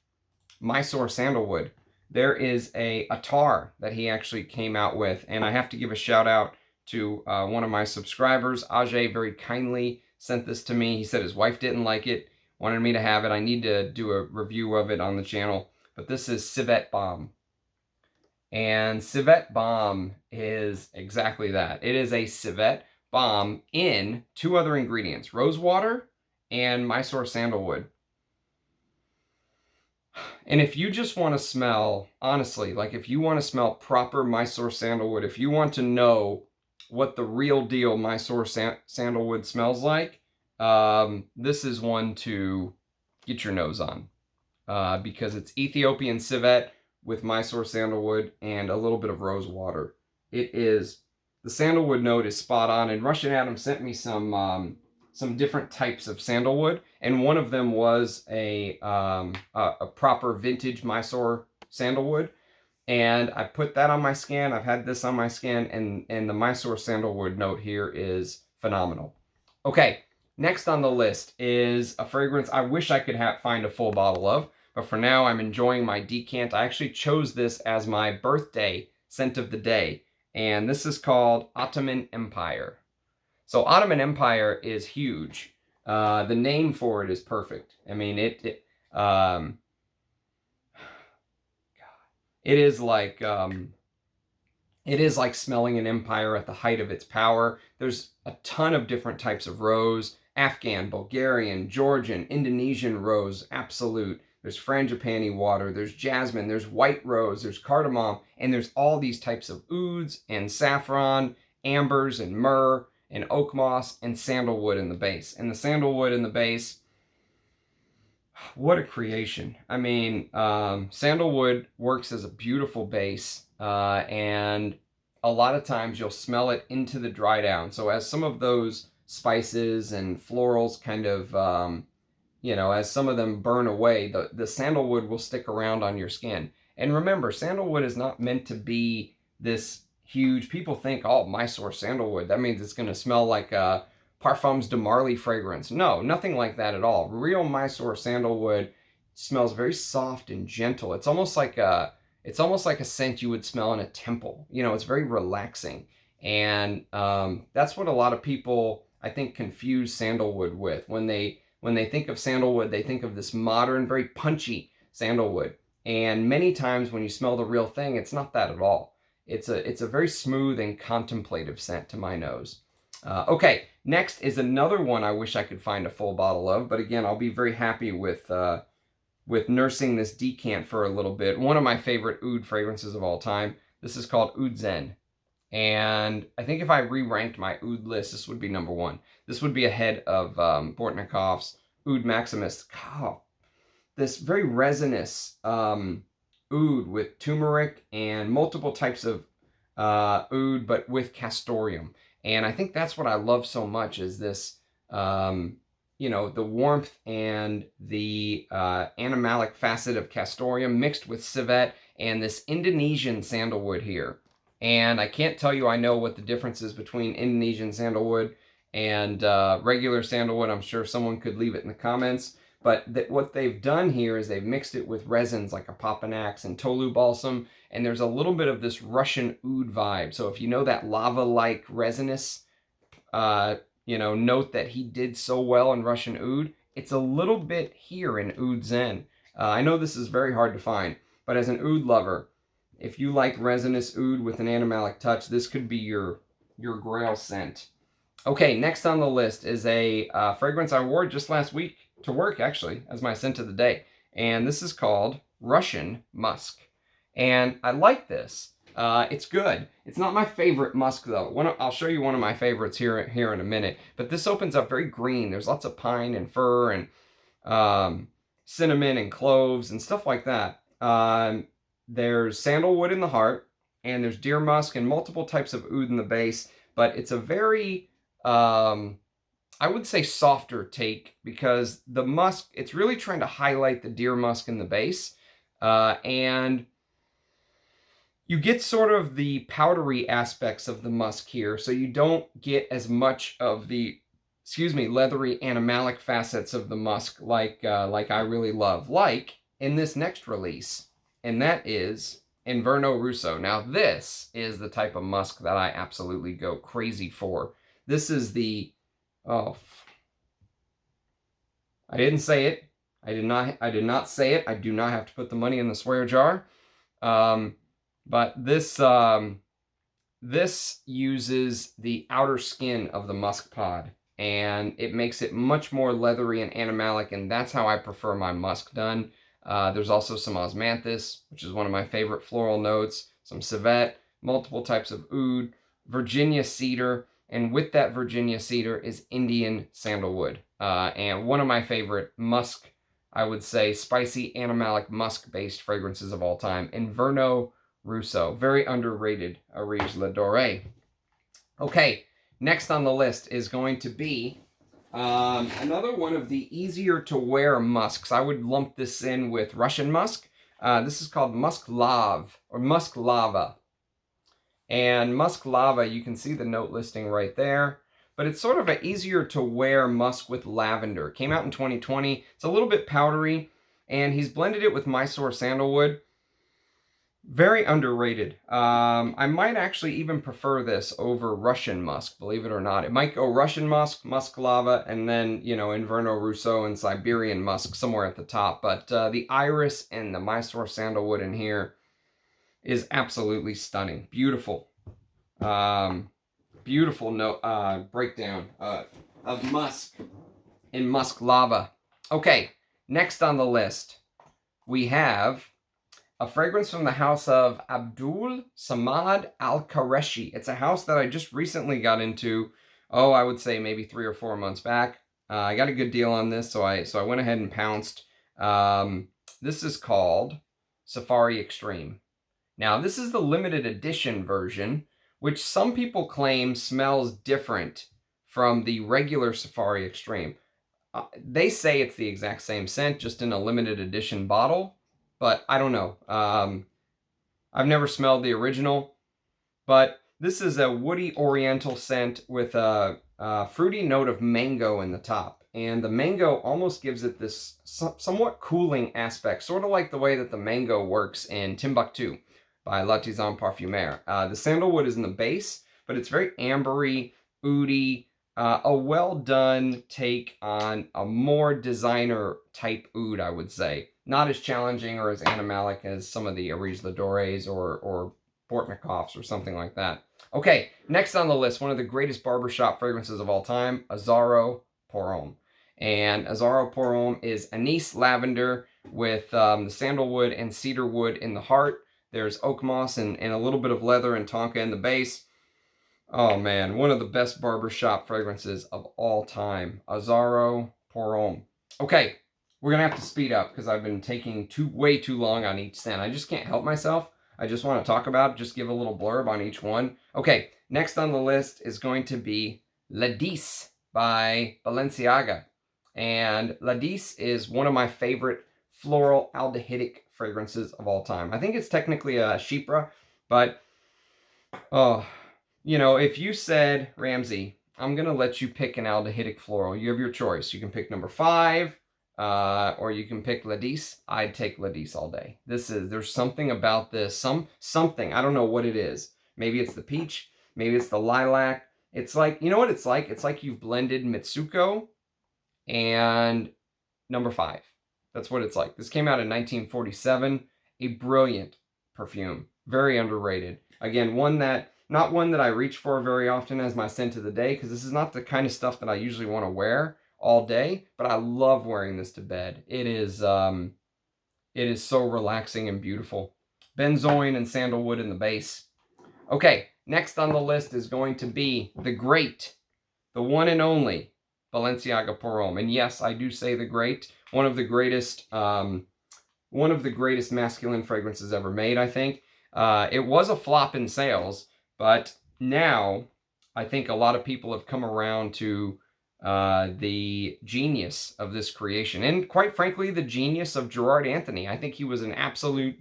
Mysore sandalwood, there is a Attar that he actually came out with, and I have to give a shout out to one of my subscribers. Ajay very kindly sent this to me. He said his wife didn't like it, wanted me to have it. I need to do a review of it on the channel, but this is Civet Balm. And Civet Balm is exactly that. It is a civet balm in 2 other ingredients, rose water and Mysore sandalwood. And if you just want to smell, honestly, like if you want to smell proper Mysore sandalwood, if you want to know what the real deal Mysore sandalwood smells like, this is one to get your nose on. Because it's Ethiopian civet with Mysore sandalwood and a little bit of rose water. It is, the sandalwood note is spot on, and Russian Adam sent me some different types of sandalwood, and one of them was a proper vintage Mysore sandalwood, and I put that on my skin. I've had this on my skin, and the Mysore sandalwood note here is phenomenal. Okay, next on the list is a fragrance I wish I could find a full bottle of, but for now I'm enjoying my decant. I actually chose this as my birthday scent of the day, and this is called Ottoman Empire. So Ottoman Empire is huge. The name for it is perfect. I mean, it is like smelling an empire at the height of its power. There's a ton of different types of rose: Afghan, Bulgarian, Georgian, Indonesian rose, absolute. There's frangipani water, there's jasmine, there's white rose, there's cardamom, and there's all these types of ouds and saffron, ambers and myrrh and oak moss and sandalwood in the base. And the sandalwood in the base, what a creation. I mean, sandalwood works as a beautiful base, and a lot of times you'll smell it into the dry down. So as some of those spices and florals kind of, as some of them burn away, the sandalwood will stick around on your skin. And remember, sandalwood is not meant to be this huge. People think, oh, Mysore sandalwood, that means it's going to smell like a Parfums de Marly fragrance. No, nothing like that at all. Real Mysore sandalwood smells very soft and gentle. It's almost like a scent you would smell in a temple. It's very relaxing. And that's what a lot of people, I think, confuse sandalwood with. When they think of sandalwood, they think of this modern, very punchy sandalwood. And many times when you smell the real thing, it's not that at all. It's a very smooth and contemplative scent to my nose. Okay, next is another one I wish I could find a full bottle of, but again, I'll be very happy with nursing this decant for a little bit. One of my favorite oud fragrances of all time. This is called Oud Zen. And I think if I re-ranked my oud list, this would be number 1. This would be ahead of Bortnikov's Oud Maximus. God, this very resinous oud with turmeric and multiple types of oud, but with castoreum. And I think that's what I love so much, is this, the warmth and the animalic facet of castoreum mixed with civet and this Indonesian sandalwood here. And I can't tell you I know what the difference is between Indonesian sandalwood and regular sandalwood. I'm sure someone could leave it in the comments. But what they've done here is they've mixed it with resins like a Papanax and Tolu balsam. And there's a little bit of this Russian oud vibe. So if you know that lava-like resinous note that he did so well in Russian oud, it's a little bit here in Oud Zen. I know this is very hard to find, but as an oud lover, if you like resinous oud with an animalic touch, this could be your grail scent. Okay, next on the list is a fragrance I wore just last week to work, actually, as my scent of the day. And this is called Russian Musk. And I like this. It's good. It's not my favorite musk, though. I'll show you one of my favorites here in a minute. But this opens up very green. There's lots of pine and fir, and cinnamon and cloves and stuff like that. There's sandalwood in the heart, and there's deer musk and multiple types of oud in the base, but it's a very, I would say, softer take, because the musk, it's really trying to highlight the deer musk in the base, and you get sort of the powdery aspects of the musk here, so you don't get as much of the, leathery animalic facets of the musk like I really love, like in this next release, and that is Inverno Russo. Now this is the type of musk that I absolutely go crazy for. This is the, oh, I didn't say it. I did not say it. I do not have to put the money in the swear jar. But this this uses the outer skin of the musk pod, and it makes it much more leathery and animalic, and that's how I prefer my musk done. There's also some osmanthus, which is one of my favorite floral notes, some civet, multiple types of oud, Virginia cedar, and with that Virginia cedar is Indian sandalwood. And one of my favorite musk, I would say, spicy animalic musk-based fragrances of all time, Inverno Russo. Very underrated Areej Le Doré. Okay, next on the list is going to be another one of the easier to wear musks. I would lump this in with Russian musk. This is called Musk Lav, or Musk Lava. And Musk Lava, you can see the note listing right there. But it's sort of an easier to wear musk with lavender. It came out in 2020. It's a little bit powdery, and he's blended it with Mysore sandalwood. Very underrated. I might actually even prefer this over Russian musk, believe it or not. It might go Russian musk, Musk Lava, and then, you know, Inverno Russo and Siberian musk somewhere at the top. But the iris and the Mysore sandalwood in here is absolutely stunning. Beautiful. Beautiful note, breakdown of musk in Musk Lava. Okay, next on the list, we have a fragrance from the house of Abdul Samad Al-Qureshi. It's a house that I just recently got into, I would say maybe 3 or 4 months back. I got a good deal on this, so I went ahead and pounced. This is called Safari Extreme. Now, this is the limited edition version, which some people claim smells different from the regular Safari Extreme. They say it's the exact same scent, just in a limited edition bottle, but I don't know. I've never smelled the original, but this is a woody oriental scent with a fruity note of mango in the top. And the mango almost gives it this somewhat cooling aspect, sort of like the way that the mango works in Timbuktu by L'Artisan Parfumeur. The sandalwood is in the base, but it's very ambery, oudy, a well-done take on a more designer-type oud, I would say. Not as challenging or as animalic as some of the Areej Le Dorés or Bortnikovs or something like that. Okay, next on the list, one of the greatest barbershop fragrances of all time, Azzaro Pour Homme. And Azzaro Pour Homme is anise lavender with the sandalwood and cedar wood in the heart. There's oak moss and a little bit of leather and tonka in the base. Oh man, one of the best barbershop fragrances of all time. Azzaro Pour Homme. Okay, we're going to have to speed up because I've been taking way too long on each scent. I just can't help myself. I just want to talk about it, just give a little blurb on each one. Okay, next on the list is going to be La 10 by Balenciaga. And La 10 is one of my favorite floral aldehydic fragrances of all time. I think it's technically a Chypre, but you know, if you said, Ramsey, I'm going to let you pick an aldehydic floral, you have your choice. You can pick number 5, or you can pick La 10. I'd take La 10 all day. There's something about this, something, I don't know what it is. Maybe it's the peach, maybe it's the lilac. It's like, you know what it's like? It's like you've blended Mitsuko and number 5. That's what it's like. This came out in 1947. A brilliant perfume. Very underrated. Again, not one that I reach for very often as my scent of the day, because this is not the kind of stuff that I usually want to wear all day, but I love wearing this to bed. It is so relaxing and beautiful. Benzoin and sandalwood in the base. Okay, next on the list is going to be the great, the one and only Balenciaga Pour Homme. And yes, I do say the great, one of the greatest masculine fragrances ever made, I think. It was a flop in sales, but now I think a lot of people have come around to the genius of this creation. And quite frankly, the genius of Gerard Anthony. I think he was an absolute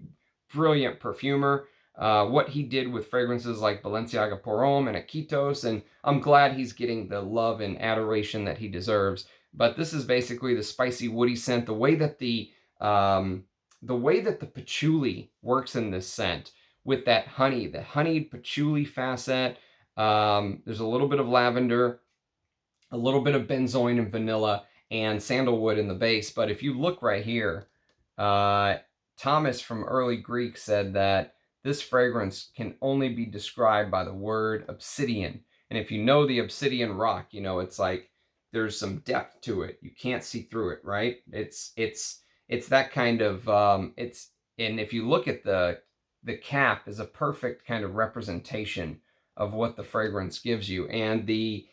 brilliant perfumer. What he did with fragrances like Balenciaga Pour Homme and Iquitos, and I'm glad he's getting the love and adoration that he deserves. But this is basically the spicy, woody scent. The way that the patchouli works in this scent with that honey, the honeyed patchouli facet. There's a little bit of lavender, a little bit of benzoin and vanilla, and sandalwood in the base. But if you look right here, Thomas from Early Greek said that this fragrance can only be described by the word obsidian. And if you know the obsidian rock, you know, it's like there's some depth to it. You can't see through it, right? It's that kind of, and if you look at the cap is a perfect kind of representation of what the fragrance gives you. And the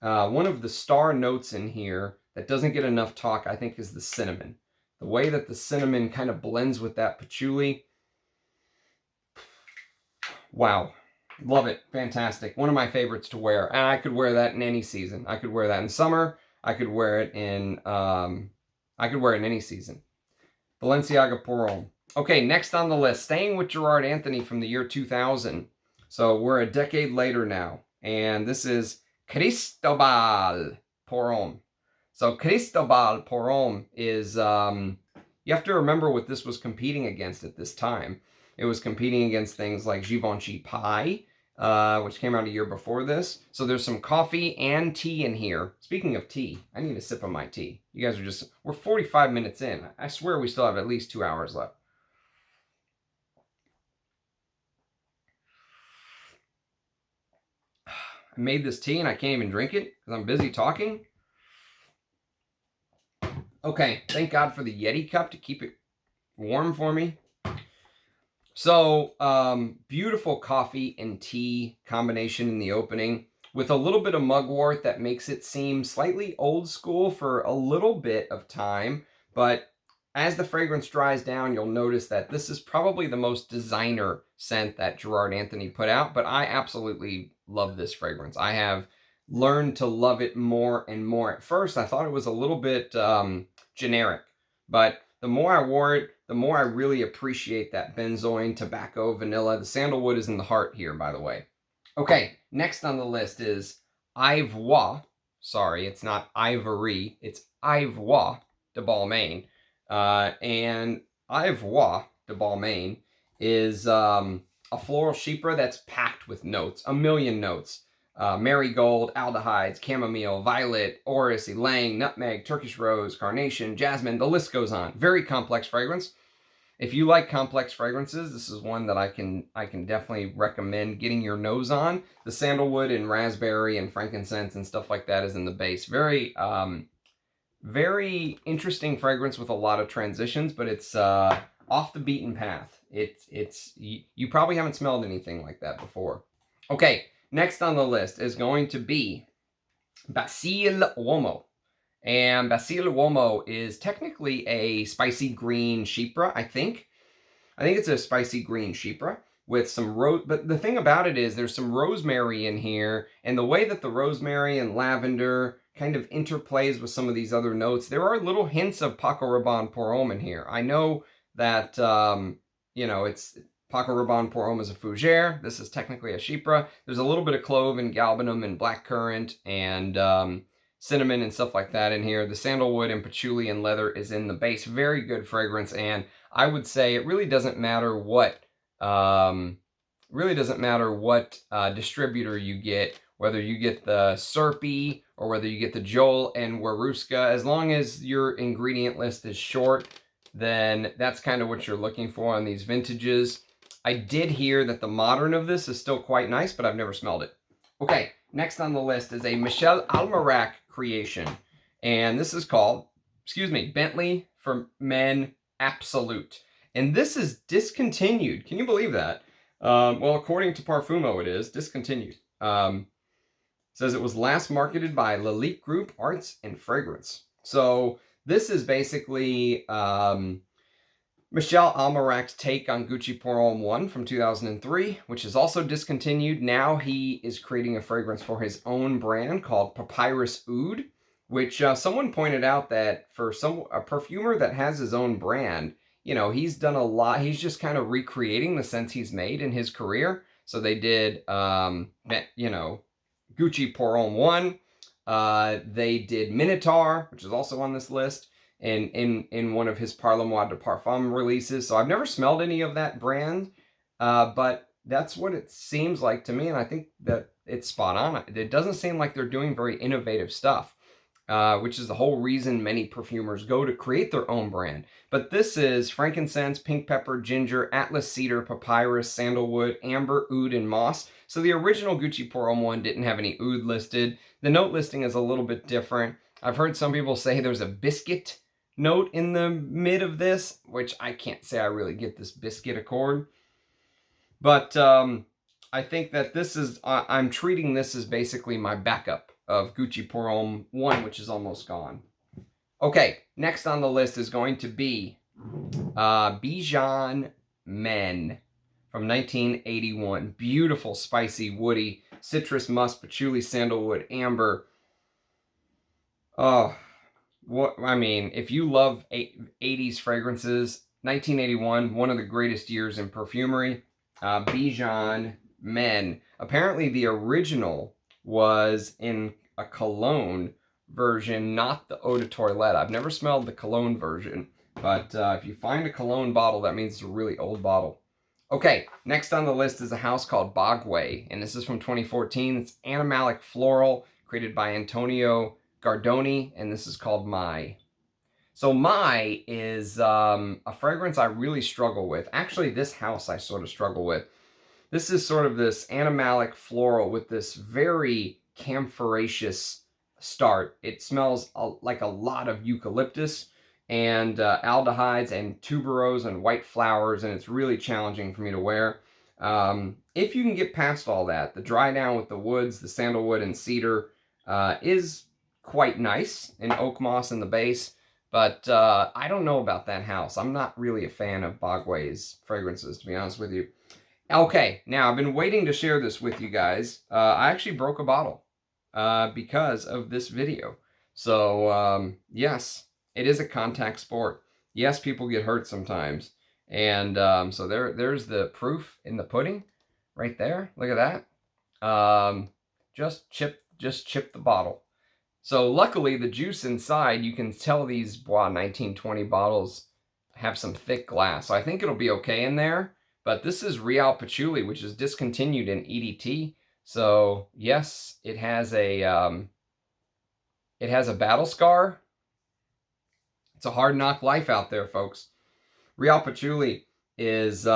one of the star notes in here that doesn't get enough talk, I think, is the cinnamon. The way that the cinnamon kind of blends with that patchouli. Wow. Love it. Fantastic. One of my favorites to wear. And I could wear that in any season. I could wear that in summer. I could wear it in any season. Balenciaga Pour Homme. Okay, next on the list, staying with Gerard Anthony from the year 2000. So we're a decade later now. And this is Cristobal Pour Homme. So Cristobal Pour Homme is, you have to remember what this was competing against at this time. It was competing against things like Givenchy Pie, which came out a year before this. So there's some coffee and tea in here. Speaking of tea, I need a sip of my tea. You guys are we're 45 minutes in. I swear we still have at least 2 hours left. I made this tea and I can't even drink it because I'm busy talking. Okay, thank God for the Yeti cup to keep it warm for me. So, beautiful coffee and tea combination in the opening with a little bit of mugwort that makes it seem slightly old school for a little bit of time. But as the fragrance dries down, you'll notice that this is probably the most designer scent that Gerard Anthony put out. But I absolutely love this fragrance. I have learned to love it more and more. At first, I thought it was a little bit generic, but the more I wore it, the more I really appreciate that benzoin, tobacco, vanilla. The sandalwood is in the heart here, by the way. Okay, next on the list is Ivoire. Sorry, it's not Ivory. It's Ivoire de Balmain. And Ivoire de Balmain is a floral chypre that's packed with notes, a million notes. Marigold, aldehydes, chamomile, violet, orris, ylang, nutmeg, Turkish rose, carnation, jasmine, the list goes on. Very complex fragrance. If you like complex fragrances, this is one that I can definitely recommend getting your nose on. The sandalwood and raspberry and frankincense and stuff like that is in the base. Very, very interesting fragrance with a lot of transitions, but it's off the beaten path. You probably haven't smelled anything like that before. Okay. Next on the list is going to be Basil Uomo. And Basil Uomo is technically a spicy green chypre, I think. I think it's a spicy green chypre with some rose. But the thing about it is there's some rosemary in here. And the way that the rosemary and lavender kind of interplays with some of these other notes, there are little hints of Paco Rabanne Pour Homme in here. I know that, you know, it's Paco Rabanne Pour Homme is a fougere. This is technically a chypre. There's a little bit of clove and galbanum and blackcurrant and cinnamon and stuff like that in here. The sandalwood and patchouli and leather is in the base. Very good fragrance, and I would say it really doesn't matter what distributor you get, whether you get the Serpi or whether you get the Joel and Waruska. As long as your ingredient list is short, then that's kind of what you're looking for on these vintages. I did hear that the modern of this is still quite nice, but I've never smelled it. Okay, next on the list is a Michel Almerac creation. And this is called, Bentley for Men Absolute. And this is discontinued. Can you believe that? Well, according to Parfumo, it is discontinued. says it was last marketed by Lalique Group Arts and Fragrance. So this is basically Michel Almerac's take on Gucci Pour Homme 1 from 2003, which is also discontinued. Now he is creating a fragrance for his own brand called Papyrus Oud, which someone pointed out that for a perfumer that has his own brand, you know, he's done a lot. He's just kind of recreating the scents he's made in his career. So they did, you know, Gucci Pour Homme 1. They did Minotaur, which is also on this list, in one of his Parle-moi de Parfum releases. So I've never smelled any of that brand, but that's what it seems like to me, and I think that it's spot on. It doesn't seem like they're doing very innovative stuff, which is the whole reason many perfumers go to create their own brand. But this is frankincense, pink pepper, ginger, atlas cedar, papyrus, sandalwood, amber, oud, and moss. So the original Gucci Pour Homme 1 didn't have any oud listed. The note listing is a little bit different. I've heard some people say there's a biscuit note in the mid of this, which I can't say I really get this biscuit accord. But I think that this is, I'm treating this as basically my backup of Gucci Pour Homme 1, which is almost gone. Okay, next on the list is going to be Aigner Men from 1981. Beautiful, spicy, woody, citrus, musk, patchouli, sandalwood, amber. Oh, what I mean, if you love 80s fragrances, 1981, one of the greatest years in perfumery. Aigner Men. Apparently the original was in a Cologne version, not the Eau de Toilette. I've never smelled the Cologne version, but if you find a Cologne bottle, that means it's a really old bottle. Okay, next on the list is a house called Bogue, and this is from 2014. It's animalic floral, created by Antonio Gardoni, and this is called Mai. So Mai is a fragrance I really struggle with. Actually, this house I sort of struggle with. This is sort of this animalic floral with this very camphoraceous start. It smells like a lot of eucalyptus and aldehydes and tuberose and white flowers, and it's really challenging for me to wear. If you can get past all that, the dry down with the woods, the sandalwood and cedar is quite nice, and oak moss in the base, but I don't know about that house. I'm not really a fan of Bogue's fragrances, to be honest with you. Okay, now I've been waiting to share this with you guys. I actually broke a bottle because of this video. So yes, it is a contact sport. Yes, people get hurt sometimes. And so there's the proof in the pudding right there. Look at that. Just chip the bottle. So luckily the juice inside, you can tell these Bois 1920 bottles have some thick glass. So I think it'll be okay in there. But this is Real Patchouli, which is discontinued in EDT. So yes, it has a battle scar. It's a hard knock life out there, folks. Real Patchouli is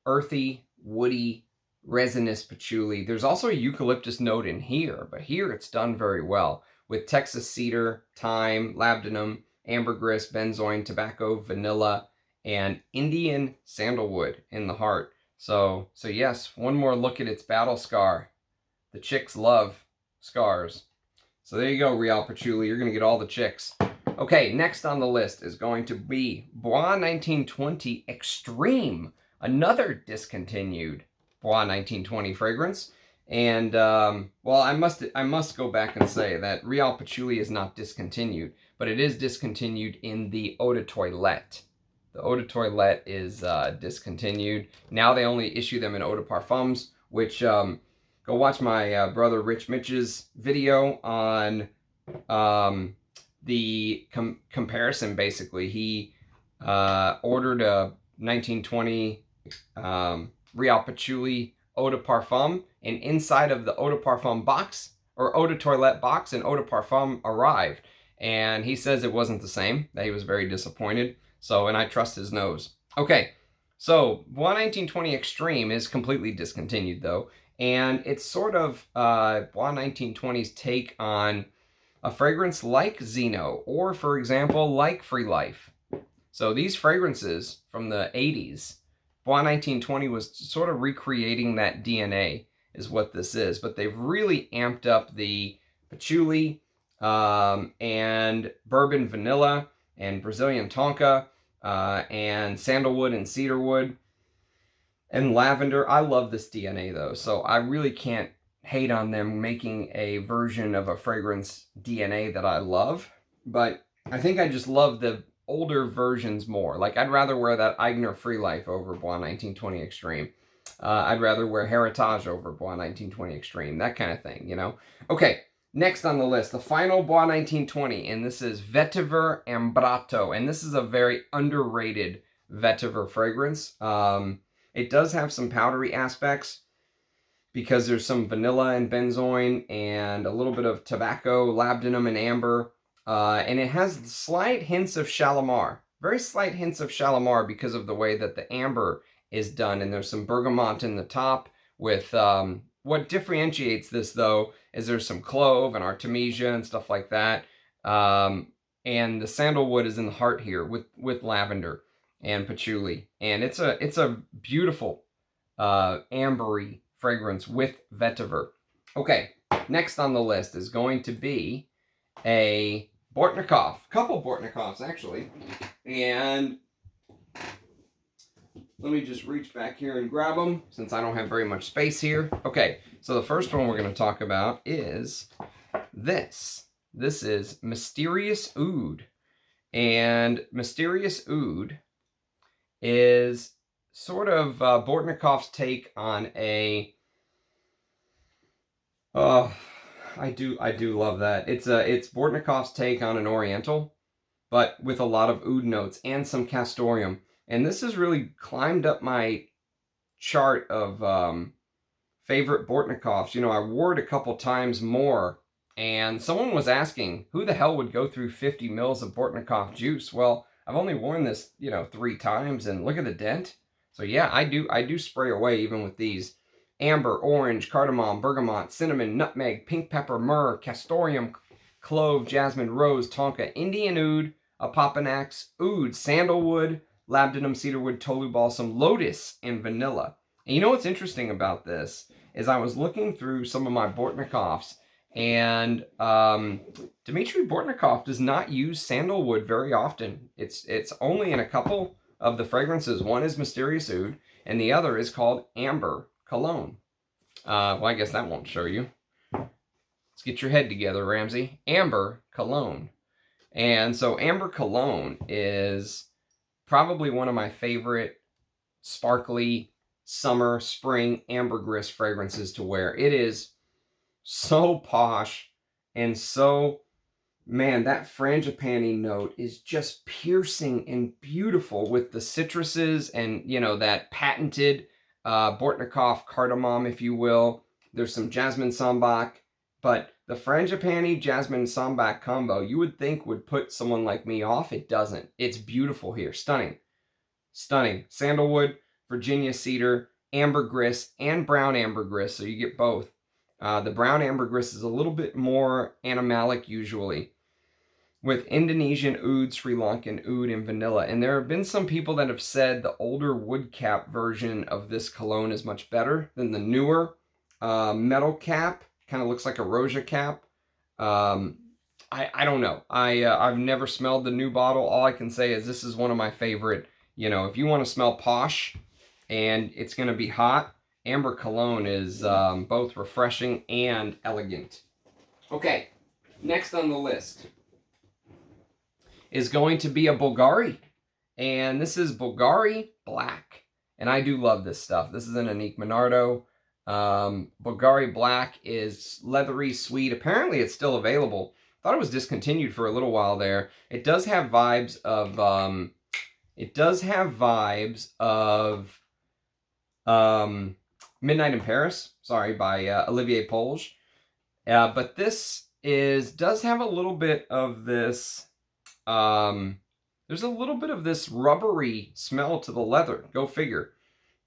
earthy, woody, resinous patchouli. There's also a eucalyptus note in here, but here it's done very well with Texas cedar, thyme, labdanum, ambergris, benzoin, tobacco, vanilla, and Indian sandalwood in the heart. So yes, one more look at its battle scar. The chicks love scars. So there you go, Real Patchouli. You're going to get all the chicks. Okay, next on the list is going to be Bois 1920 Extreme, another discontinued Bois 1920 fragrance. And well, I must go back and say that Real Patchouli is not discontinued, but it is discontinued in the Eau de Toilette. The Eau de Toilette is discontinued. Now they only issue them in Eau de Parfums, which go watch my brother Rich Mitch's video on the comparison. Basically, he ordered a 1920 Real Patchouli Eau de Parfum, and inside of the Eau de Parfum box, or Eau de Toilette box, an Eau de Parfum arrived. And he says it wasn't the same, that he was very disappointed. So, and I trust his nose. Okay, so Bois 1920 Extreme is completely discontinued though. And it's sort of Bois 1920's take on a fragrance like Zeno, or for example, like Free Life. So these fragrances from the 80s, Bois 1920 was sort of recreating that DNA. is what this is. But they've really amped up the patchouli and bourbon vanilla and Brazilian tonka and sandalwood and cedarwood and lavender. I love this DNA though, so I really can't hate on them making a version of a fragrance DNA that I love. But I think I just love the older versions more. Like, I'd rather wear that Aigner Free Life over Bois 1920 Extreme. I'd rather wear Heritage over Bois 1920 Extreme. That kind of thing, you know? Okay, next on the list, the final Bois 1920, and this is Vetiver Ambrato. And this is a very underrated vetiver fragrance. It does have some powdery aspects because there's some vanilla and benzoin and a little bit of tobacco, labdanum, and amber. And it has slight hints of Shalimar. Very slight hints of Shalimar because of the way that the amber is done. And there's some bergamot in the top with... what differentiates this, though, is there's some clove and artemisia and stuff like that. And the sandalwood is in the heart here with lavender and patchouli. And it's a beautiful ambery fragrance with vetiver. Okay, next on the list is going to be a Bortnikov. A couple Bortnikovs, actually. And let me just reach back here and grab them, since I don't have very much space here. Okay, so the first one we're going to talk about is this. This is Mysterious Oud. And Mysterious Oud is sort of Bortnikov's take on a... I do love that. It's Bortnikov's take on an Oriental, but with a lot of oud notes and some castoreum. And this has really climbed up my chart of favorite Bortnikovs. You know, I wore it a couple times more, and someone was asking, who the hell would go through 50 mils of Bortnikov juice? Well, I've only worn this, you know, 3 times, and look at the dent. So yeah, I do spray away even with these. Amber, orange, cardamom, bergamot, cinnamon, nutmeg, pink pepper, myrrh, castoreum, clove, jasmine, rose, tonka, Indian oud, apopanax, oud, sandalwood, labdanum, cedarwood, tolu balsam, lotus, and vanilla. And you know what's interesting about this is I was looking through some of my Bortnikovs, and Dmitry Bortnikov does not use sandalwood very often. It's only in a couple of the fragrances. One is Mysterious Oud, and the other is called Amber Cologne. Well, I guess that won't show you. Let's get your head together, Ramsey. Amber Cologne. And so Amber Cologne is probably one of my favorite sparkly summer, spring ambergris fragrances to wear. It is so posh and so... Man, that frangipani note is just piercing and beautiful with the citruses and, you know, that patented Bortnikov cardamom, if you will. There's some jasmine sambac, but the frangipani jasmine sambac combo you would think would put someone like me off. It doesn't. It's beautiful here. Stunning. Stunning. Sandalwood, Virginia cedar, ambergris, and brown ambergris, so you get both. The brown ambergris is a little bit more animalic usually, with Indonesian oud, Sri Lankan oud, and vanilla. And there have been some people that have said the older wood cap version of this cologne is much better than the newer metal cap. Kind of looks like a Roja cap. I don't know. I've never smelled the new bottle. All I can say is this is one of my favorite. You know, if you want to smell posh and it's going to be hot, Amber Cologne is both refreshing and elegant. Okay, next on the list is going to be a Bulgari. And this is Bulgari Black. And I do love this stuff. This is an Annick Minardo. Bulgari Black is leathery, sweet. Apparently it's still available. Thought it was discontinued for a little while there. It does have vibes of... Midnight in Paris. Sorry, by Olivier Polge. But this does have a little bit of this... there's a little bit of this rubbery smell to the leather. Go figure.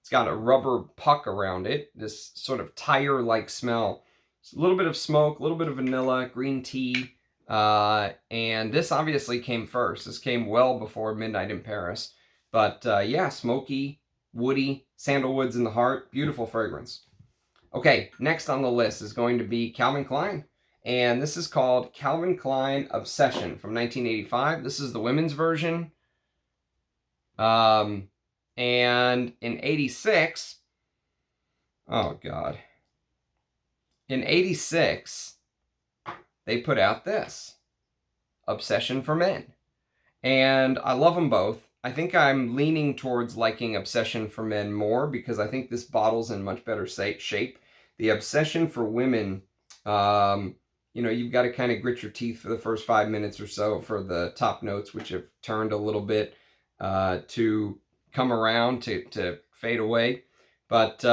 It's got a rubber puck around it. This sort of tire-like smell. It's a little bit of smoke, a little bit of vanilla, green tea. And this obviously came first. This came well before Midnight in Paris. But yeah, smoky, woody, sandalwoods in the heart. Beautiful fragrance. Okay, next on the list is going to be Calvin Klein. And this is called Calvin Klein Obsession from 1985. This is the women's version. And in 86, oh God. In 86, they put out this, Obsession for Men. And I love them both. I think I'm leaning towards liking Obsession for Men more because I think this bottle's in much better shape. The Obsession for Women, you know, you've got to kind of grit your teeth for the first 5 minutes or so for the top notes, which have turned a little bit to come around, to fade away. But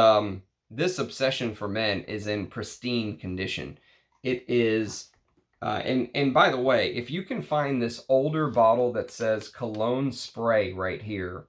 this Obsession for Men is in pristine condition. It is... and by the way, if you can find this older bottle that says cologne spray right here,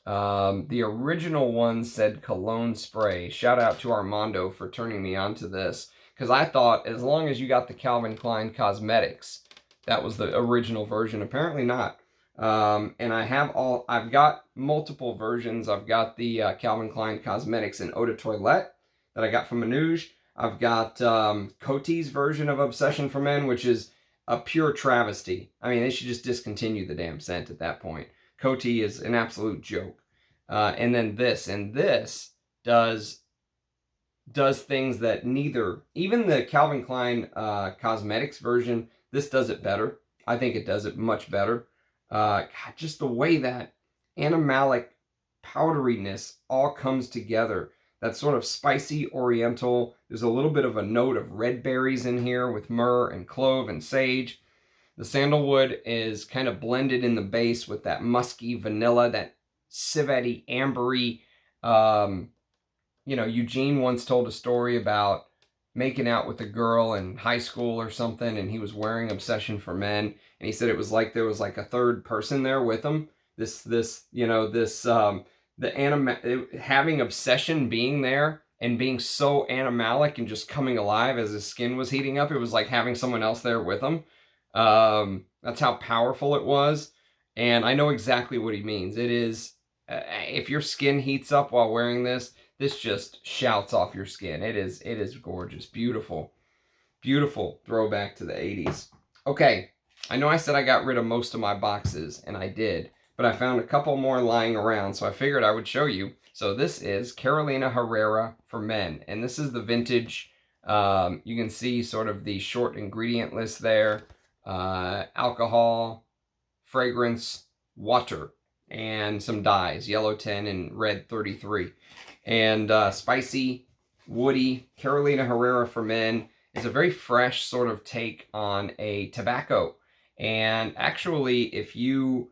the original one said cologne spray. Shout out to Armando for turning me on to this, because I thought as long as you got the Calvin Klein Cosmetics, that was the original version. Apparently not. And I've got multiple versions. I've got the Calvin Klein Cosmetics in Eau de Toilette that I got from Amouage. I've got Coty's version of Obsession for Men, which is a pure travesty. I mean, they should just discontinue the damn scent at that point. Coty is an absolute joke. And then this, does things that neither, even the Calvin Klein Cosmetics version, this does it better. I think it does it much better. God, just the way that animalic powderiness all comes together. That sort of spicy oriental. There's a little bit of a note of red berries in here with myrrh and clove and sage. The sandalwood is kind of blended in the base with that musky vanilla, that civet-y, ambery. You know, Eugene once told a story about making out with a girl in high school or something, and he was wearing Obsession for Men, and he said it was like there was like a third person there with him. Having Obsession being there and being so animalic and just coming alive as his skin was heating up, it was like having someone else there with him. That's how powerful it was. And I know exactly what he means. It is, if your skin heats up while wearing this just shouts off your skin. It is gorgeous. Beautiful. Beautiful throwback to the 80s. Okay, I know I said I got rid of most of my boxes, and I did. But I found a couple more lying around, so I figured I would show you. So this is Carolina Herrera for Men, and this is the vintage. You can see sort of the short ingredient list there. Alcohol, fragrance, water, and some dyes, yellow 10 and red 33. And spicy, woody, Carolina Herrera for Men is a very fresh sort of take on a tobacco. And actually, if you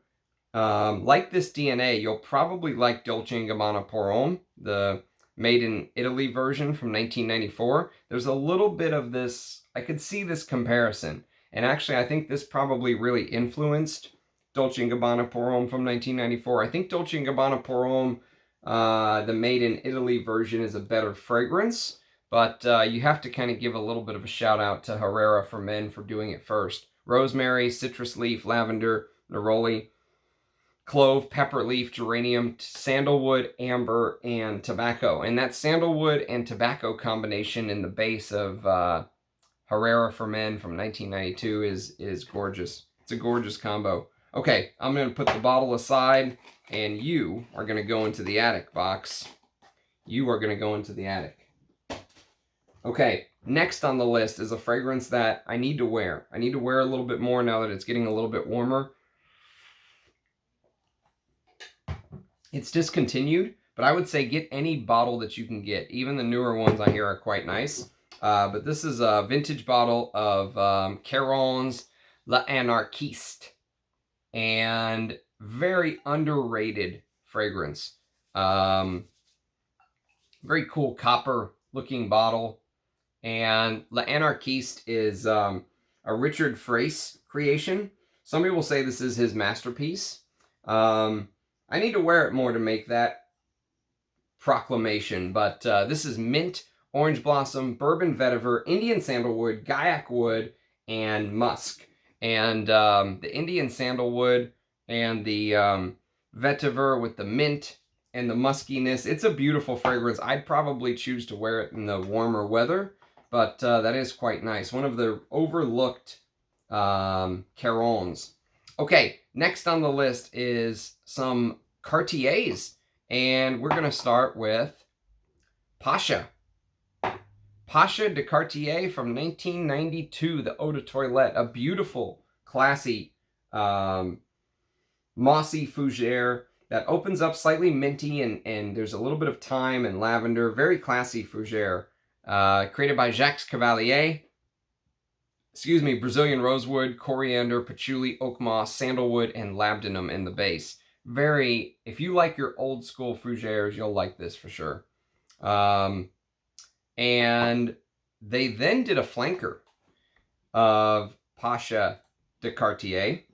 like this DNA, you'll probably like Dolce & Gabbana Pour Homme, the made in Italy version from 1994. There's a little bit of this, I could see this comparison. And actually, I think this probably really influenced Dolce & Gabbana Pour Homme from 1994. I think Dolce & Gabbana Pour Homme, the made in Italy version, is a better fragrance. But you have to kind of give a little bit of a shout out to Herrera for Men for doing it first. Rosemary, citrus leaf, lavender, neroli, clove, pepper leaf, geranium, sandalwood, amber, and tobacco. And that sandalwood and tobacco combination in the base of Herrera for Men from 1992 is gorgeous. It's a gorgeous combo. Okay, I'm going to put the bottle aside, and you are going to go into the attic box. You are going to go into the attic. Okay, next on the list is a fragrance that I need to wear. I need to wear a little bit more now that it's getting a little bit warmer. It's discontinued, but I would say get any bottle that you can get. Even the newer ones I hear are quite nice. But this is a vintage bottle of Caron's L'Anarchiste. And very underrated fragrance. Very cool copper looking bottle. And L'Anarchiste is a Richard Fraisse creation. Some people say this is his masterpiece. I need to wear it more to make that proclamation, but this is mint, orange blossom, bourbon vetiver, Indian sandalwood, gaiac wood, and musk. And the Indian sandalwood and the vetiver with the mint and the muskiness. It's a beautiful fragrance. I'd probably choose to wear it in the warmer weather, but that is quite nice. One of the overlooked Carons. Okay, next on the list is some Cartiers, and we're going to start with Pasha. Pasha de Cartier from 1992, the Eau de Toilette, a beautiful, classy, mossy fougere that opens up slightly minty, and there's a little bit of thyme and lavender. Very classy fougere. Created by Jacques Cavalier. Excuse me, Brazilian rosewood, coriander, patchouli, oak moss, sandalwood, and labdanum in the base. Very, if you like your old school fougères, you'll like this for sure. And they then did a flanker of Pasha de Cartier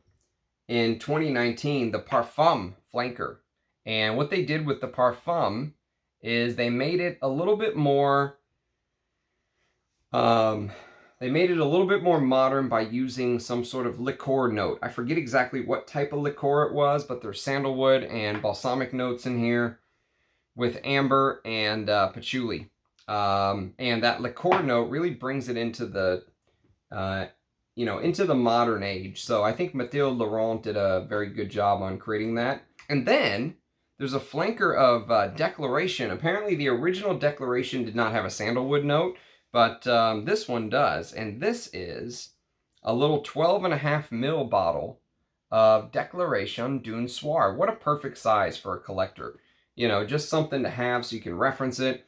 in 2019, the Parfum flanker. And what they did with the Parfum is they made it a little bit more modern by using some sort of liqueur note. I forget exactly what type of liqueur it was, but there's sandalwood and balsamic notes in here with amber and patchouli. And that liqueur note really brings it into the, into the modern age. So I think Mathilde Laurent did a very good job on creating that. And then there's a flanker of Declaration. Apparently the original Declaration did not have a sandalwood note, but this one does. And this is a little 12.5 ml bottle of Declaration d'un Soir. What a perfect size for a collector. You know, just something to have so you can reference it.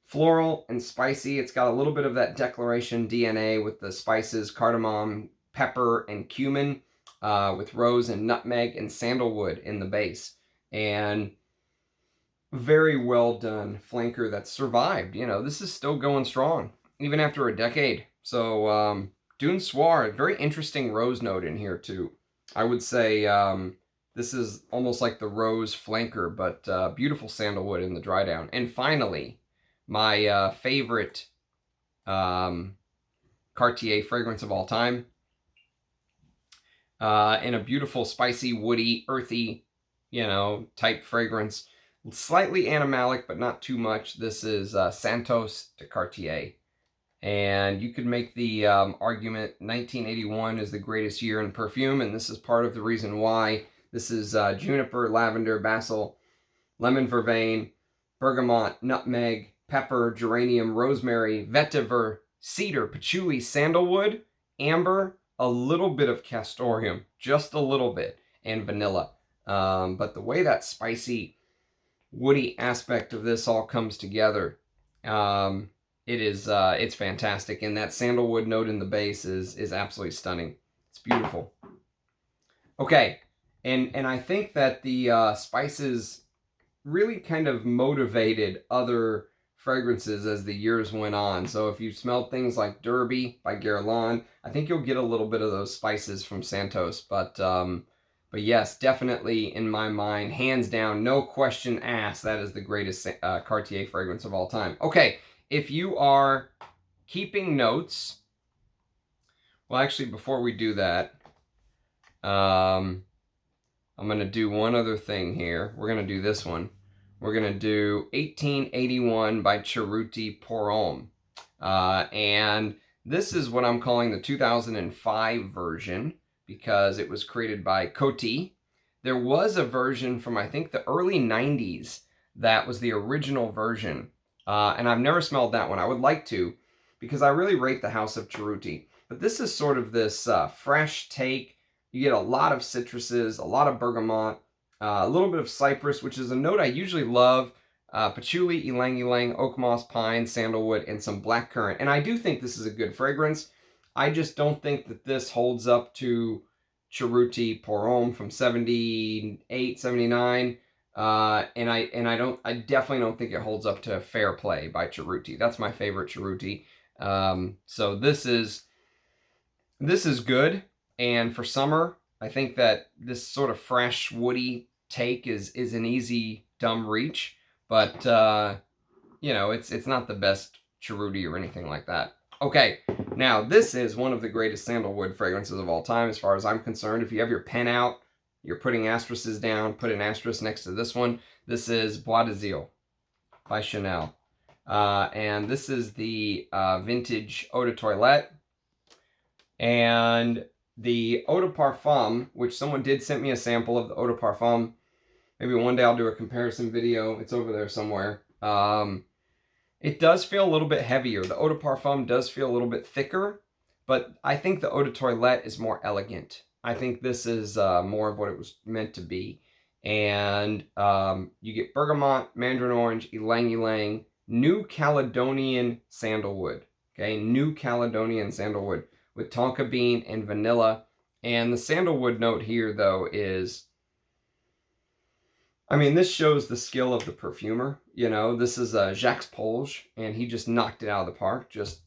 Floral and spicy. It's got a little bit of that Declaration DNA with the spices, cardamom, pepper, and cumin, with rose and nutmeg and sandalwood in the base. And very well done flanker that survived. You know, this is still going strong, even after a decade. So, d'un Soir, very interesting rose note in here too. I would say this is almost like the rose flanker, but beautiful sandalwood in the dry down. And finally, my favorite Cartier fragrance of all time. In a beautiful, spicy, woody, earthy, type fragrance. Slightly animalic, but not too much. This is Santos de Cartier. And you could make the argument 1981 is the greatest year in perfume, and this is part of the reason why. This is juniper, lavender, basil, lemon vervain, bergamot, nutmeg, pepper, geranium, rosemary, vetiver, cedar, patchouli, sandalwood, amber, a little bit of castoreum, just a little bit, and vanilla. But the way that spicy, woody aspect of this all comes together, it's fantastic. And that sandalwood note in the base is absolutely stunning. It's beautiful. Okay, and I think that the spices really kind of motivated other fragrances as the years went on. So if you smelled things like Derby by Guerlain, I think you'll get a little bit of those spices from Santos. But yes, definitely in my mind, hands down, no question asked, that is the greatest Cartier fragrance of all time. Okay, if you are keeping notes, well, actually, before we do that, I'm going to do one other thing here. We're going to do this one. We're going to do 1881 by Cerruti Pour Homme. And this is what I'm calling the 2005 version, because it was created by Coty. There was a version from, I think, the early 90s that was the original version. And I've never smelled that one. I would like to, because I really rate the House of Cerruti. But this is sort of this fresh take. You get a lot of citruses, a lot of bergamot, a little bit of cypress, which is a note I usually love. Patchouli, ylang ylang, oak moss, pine, sandalwood, and some blackcurrant. And I do think this is a good fragrance. I just don't think that this holds up to Cerruti Pour Homme from 78, 79. And I definitely don't think it holds up to Fair Play by Cerruti. That's my favorite Cerruti. So this is good. And for summer, I think that this sort of fresh, woody take is an easy, dumb reach. But, it's not the best Cerruti or anything like that. Okay, now this is one of the greatest sandalwood fragrances of all time as far as I'm concerned. If you have your pen out, you're putting asterisks down, put an asterisk next to this one. This is Bois de Zile by Chanel. And this is the vintage eau de toilette. And the eau de parfum, which someone did send me a sample of the eau de parfum. Maybe one day I'll do a comparison video. It's over there somewhere. It does feel a little bit heavier. The eau de parfum does feel a little bit thicker, but I think the eau de toilette is more elegant. I think this is more of what it was meant to be. And you get bergamot, mandarin orange, ylang ylang, New Caledonian sandalwood. Okay, New Caledonian sandalwood with tonka bean and vanilla. And the sandalwood note here, though, is, I mean, this shows the skill of the perfumer. You know, this is Jacques Polge, and he just knocked it out of the park. Just,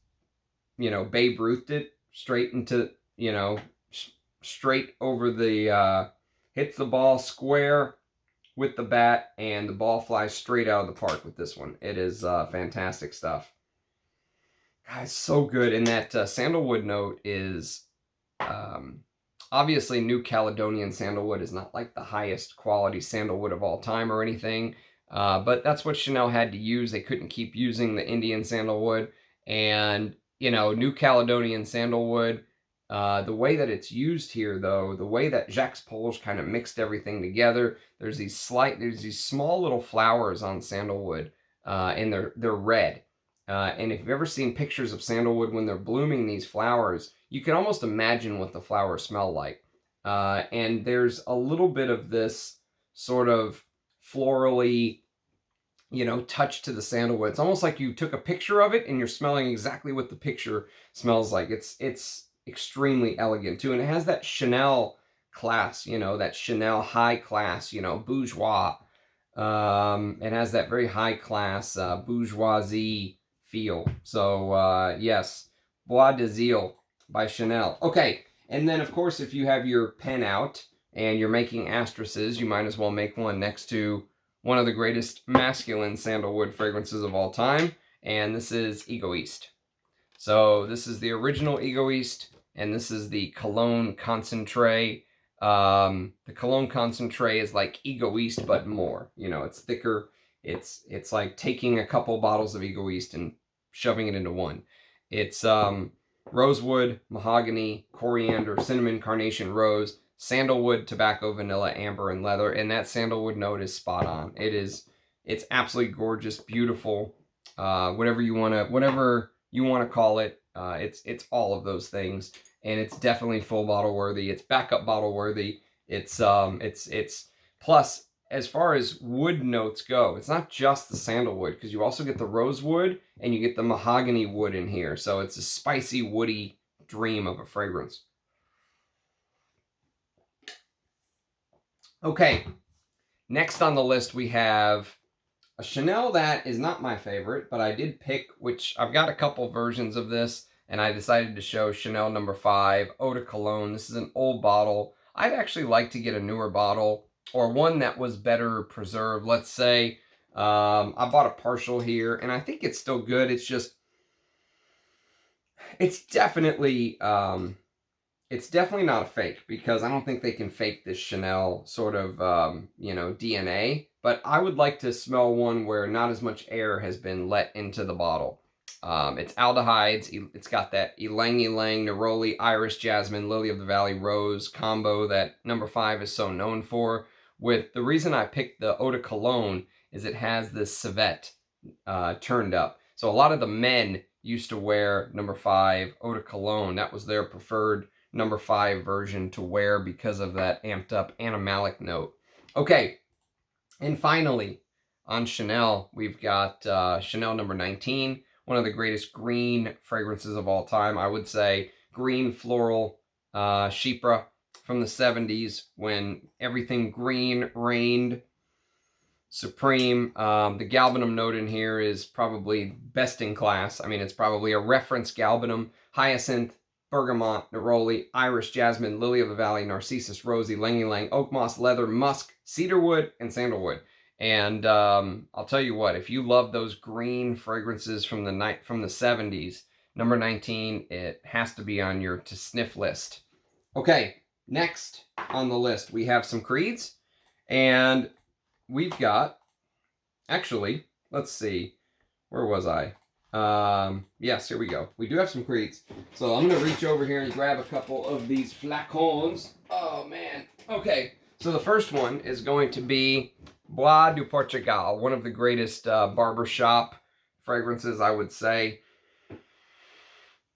you know, Babe Ruthed it straight into, you know, straight over the, hits the ball square with the bat, and the ball flies straight out of the park with this one. It is fantastic stuff. Guys, so good. And that sandalwood note is, obviously New Caledonian sandalwood is not like the highest quality sandalwood of all time or anything, but that's what Chanel had to use. They couldn't keep using the Indian sandalwood. And, you know, New Caledonian sandalwood, the way that it's used here, though, the way that Jacques Polge kind of mixed everything together, there's these small little flowers on sandalwood, and they're red. And if you've ever seen pictures of sandalwood when they're blooming these flowers, you can almost imagine what the flowers smell like. And there's a little bit of this sort of florally, you know, touch to the sandalwood. It's almost like you took a picture of it and you're smelling exactly what the picture smells like. It's extremely elegant too. And it has that Chanel class, you know, that Chanel high class, you know, bourgeois. It has that very high class bourgeoisie feel. So yes, Bois de Zile by Chanel. Okay, and then of course if you have your pen out and you're making asterisks, you might as well make one next to one of the greatest masculine sandalwood fragrances of all time, and this is Egoiste. So this is the original Egoiste, and this is the Cologne Concentré. The Cologne Concentré is like Egoiste, but more. You know, it's thicker. It's like taking a couple bottles of Egoiste and shoving it into one. It's rosewood, mahogany, coriander, cinnamon, carnation, rose, sandalwood, tobacco, vanilla, amber, and leather. And that sandalwood note is spot on. It's absolutely gorgeous, beautiful, whatever you want to call it. It's all of those things, and it's definitely full bottle worthy. It's backup bottle worthy. It's plus, as far as wood notes go, it's not just the sandalwood, because you also get the rosewood and you get the mahogany wood in here. So it's a spicy, woody dream of a fragrance. Okay, next on the list we have a Chanel that is not my favorite, but I did pick, which I've got a couple versions of this, and I decided to show Chanel No. 5, Eau de Cologne. This is an old bottle. I'd actually like to get a newer bottle, or one that was better preserved. Let's say I bought a partial here, and I think it's still good. It's just, it's definitely not a fake, because I don't think they can fake this Chanel sort of, you know, DNA. But I would like to smell one where not as much air has been let into the bottle. It's aldehydes. It's got that ylang ylang, neroli, iris, jasmine, lily of the valley, rose combo that No. 5 is so known for. With the reason I picked the Eau de Cologne is it has this civet turned up. So a lot of the men used to wear No. 5 Eau de Cologne. That was their preferred No. 5 version to wear because of that amped up animalic note. Okay, and finally on Chanel, we've got Chanel No. 19, one of the greatest green fragrances of all time. I would say green floral chypre from the 70s, when everything green reigned supreme. The galbanum note in here is probably best in class. I mean, it's probably a reference galbanum, hyacinth, bergamot, neroli, iris, jasmine, lily of the valley, narcissus, rosy, ylang ylang, oak moss, leather, musk, cedarwood, and sandalwood. And I'll tell you what, if you love those green fragrances from the 70s, No. 19, it has to be on your to sniff list. Okay, Next on the list, we have some Creeds. And we've got, actually, let's see. Where was I? Yes, here we go. We do have some Creeds. So I'm going to reach over here and grab a couple of these flacons. Oh, man. Okay. So the first one is going to be Bois du Portugal, one of the greatest barbershop fragrances, I would say.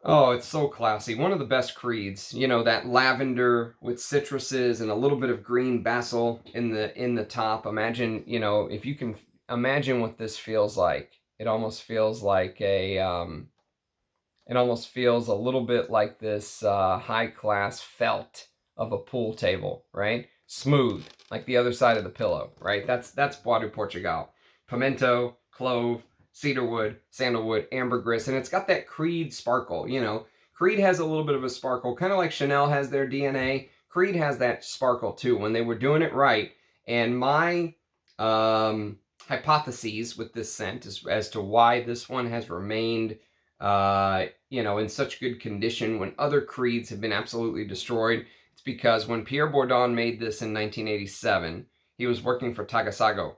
Oh, it's so classy. One of the best Creeds. You know, that lavender with citruses and a little bit of green basil in the top. Imagine, you know, if you can imagine what this feels like. It almost feels like a it almost feels a little bit like this high-class felt of a pool table, right? Smooth, like the other side of the pillow, right? That's Bois du Portugal. Pimento, clove, cedarwood, sandalwood, ambergris, and it's got that Creed sparkle, you know. Creed has a little bit of a sparkle, kind of like Chanel has their DNA. Creed has that sparkle too, when they were doing it right. And my hypotheses with this scent as to why this one has remained you know, in such good condition when other Creeds have been absolutely destroyed. It's because when Pierre Bourdon made this in 1987, he was working for Takasago,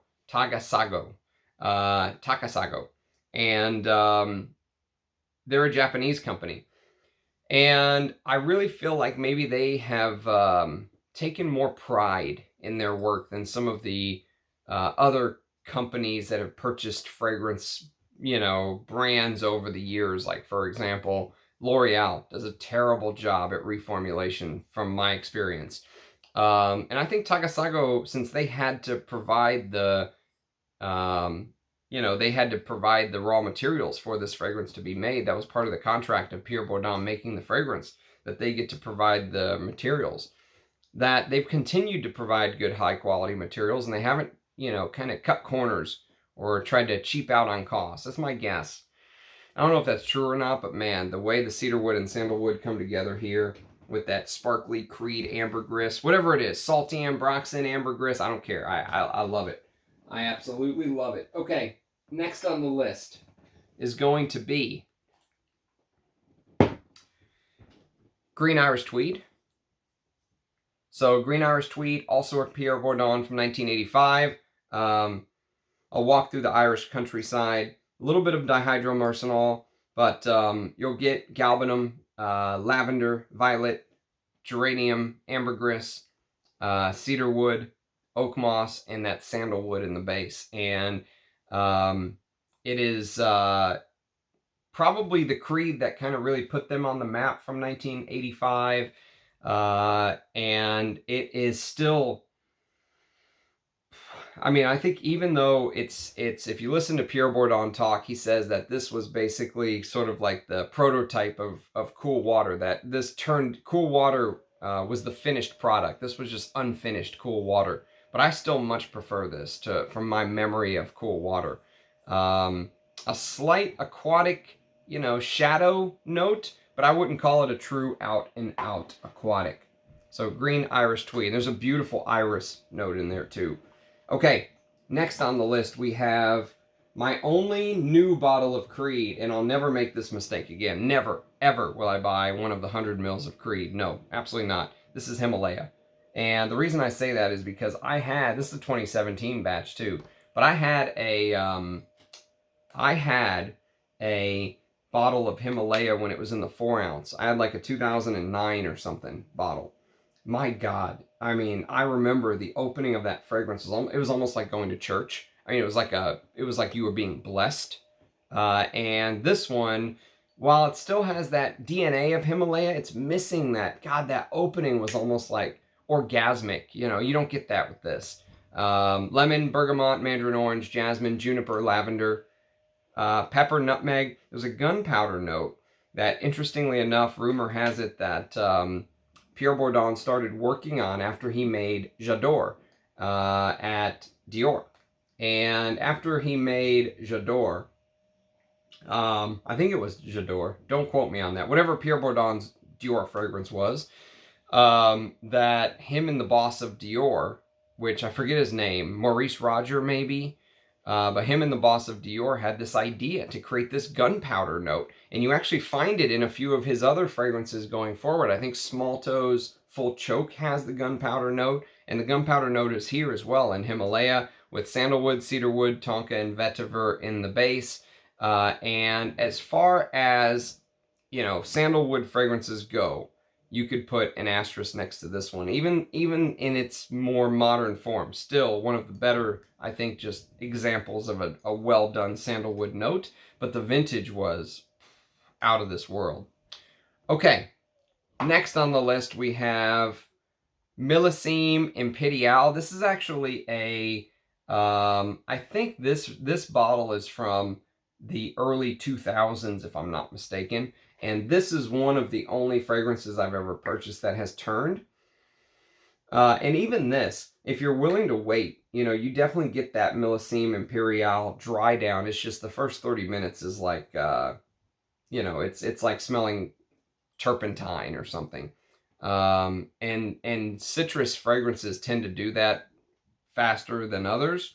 and they're a Japanese company. And I really feel like maybe they have taken more pride in their work than some of the other companies that have purchased fragrance, you know, brands over the years. Like, for example, L'Oreal does a terrible job at reformulation from my experience. And I think Takasago, since they had to provide the, you know, they had to provide the raw materials for this fragrance to be made. That was part of the contract of Pierre Bourdon making the fragrance, that they get to provide the materials. That they've continued to provide good high quality materials, and they haven't, you know, kind of cut corners or tried to cheap out on costs. That's my guess. I don't know if that's true or not, but man, the way the cedarwood and sandalwood come together here with that sparkly Creed ambergris, whatever it is, salty ambroxan, ambergris, I don't care. I love it. I absolutely love it. Okay, next on the list is going to be Green Irish Tweed. So Green Irish Tweed, also a Pierre Bourdon from 1985. I'll walk through the Irish countryside. A little bit of dihydromercenol, but you'll get galbanum, lavender, violet, geranium, ambergris, cedarwood, oak moss, and that sandalwood in the base. And it is probably the Creed that kind of really put them on the map from 1985. And it is still, I mean, I think even though it's if you listen to Pierre Bourdon talk, he says that this was basically sort of like the prototype of Cool Water, that this turned Cool Water was the finished product. This was just unfinished Cool Water. But I still much prefer this from my memory of Cool Water. A slight aquatic, you know, shadow note, but I wouldn't call it a true out and out aquatic. So Green Irish Tweed. There's a beautiful iris note in there too. Okay, next on the list we have my only new bottle of Creed, and I'll never make this mistake again. Never, ever will I buy one of the 100 mils of Creed. No, absolutely not. This is Himalaya. And the reason I say that is because this is a 2017 batch too, but I had a bottle of Himalaya when it was in the 4 ounce. I had like a 2009 or something bottle. My God. I mean, I remember the opening of that fragrance. It was almost like going to church. I mean, it was like you were being blessed. And this one, while it still has that DNA of Himalaya, it's missing that. God, that opening was almost like orgasmic. You know, you don't get that with this. Lemon, bergamot, mandarin orange, jasmine, juniper, lavender, pepper, nutmeg. There's a gunpowder note that, interestingly enough, rumor has it that Pierre Bourdon started working on after he made J'adore at Dore. And after he made J'adore, I think it was J'adore, don't quote me on that, whatever Pierre Bourdon's Dior fragrance was, that him and the boss of Dior, which I forget his name, Maurice Roger maybe, But him and the boss of Dior had this idea to create this gunpowder note. And you actually find it in a few of his other fragrances going forward. I think Small Toes Full Choke has the gunpowder note. And the gunpowder note is here as well in Himalaya with sandalwood, cedarwood, tonka, and vetiver in the base. And as far as, you know, sandalwood fragrances go, you could put an asterisk next to this one, even in its more modern form. Still one of the better, I think, just examples of a well done sandalwood note, but the vintage was out of this world. Okay, next on the list we have Millésime Impérial. This is actually a, I think this bottle is from the early 2000s, if I'm not mistaken. And this is one of the only fragrances I've ever purchased that has turned. And even this, if you're willing to wait, you know, you definitely get that Millésime Impérial dry down. It's just the first 30 minutes is like, you know, it's like smelling turpentine or something. And citrus fragrances tend to do that faster than others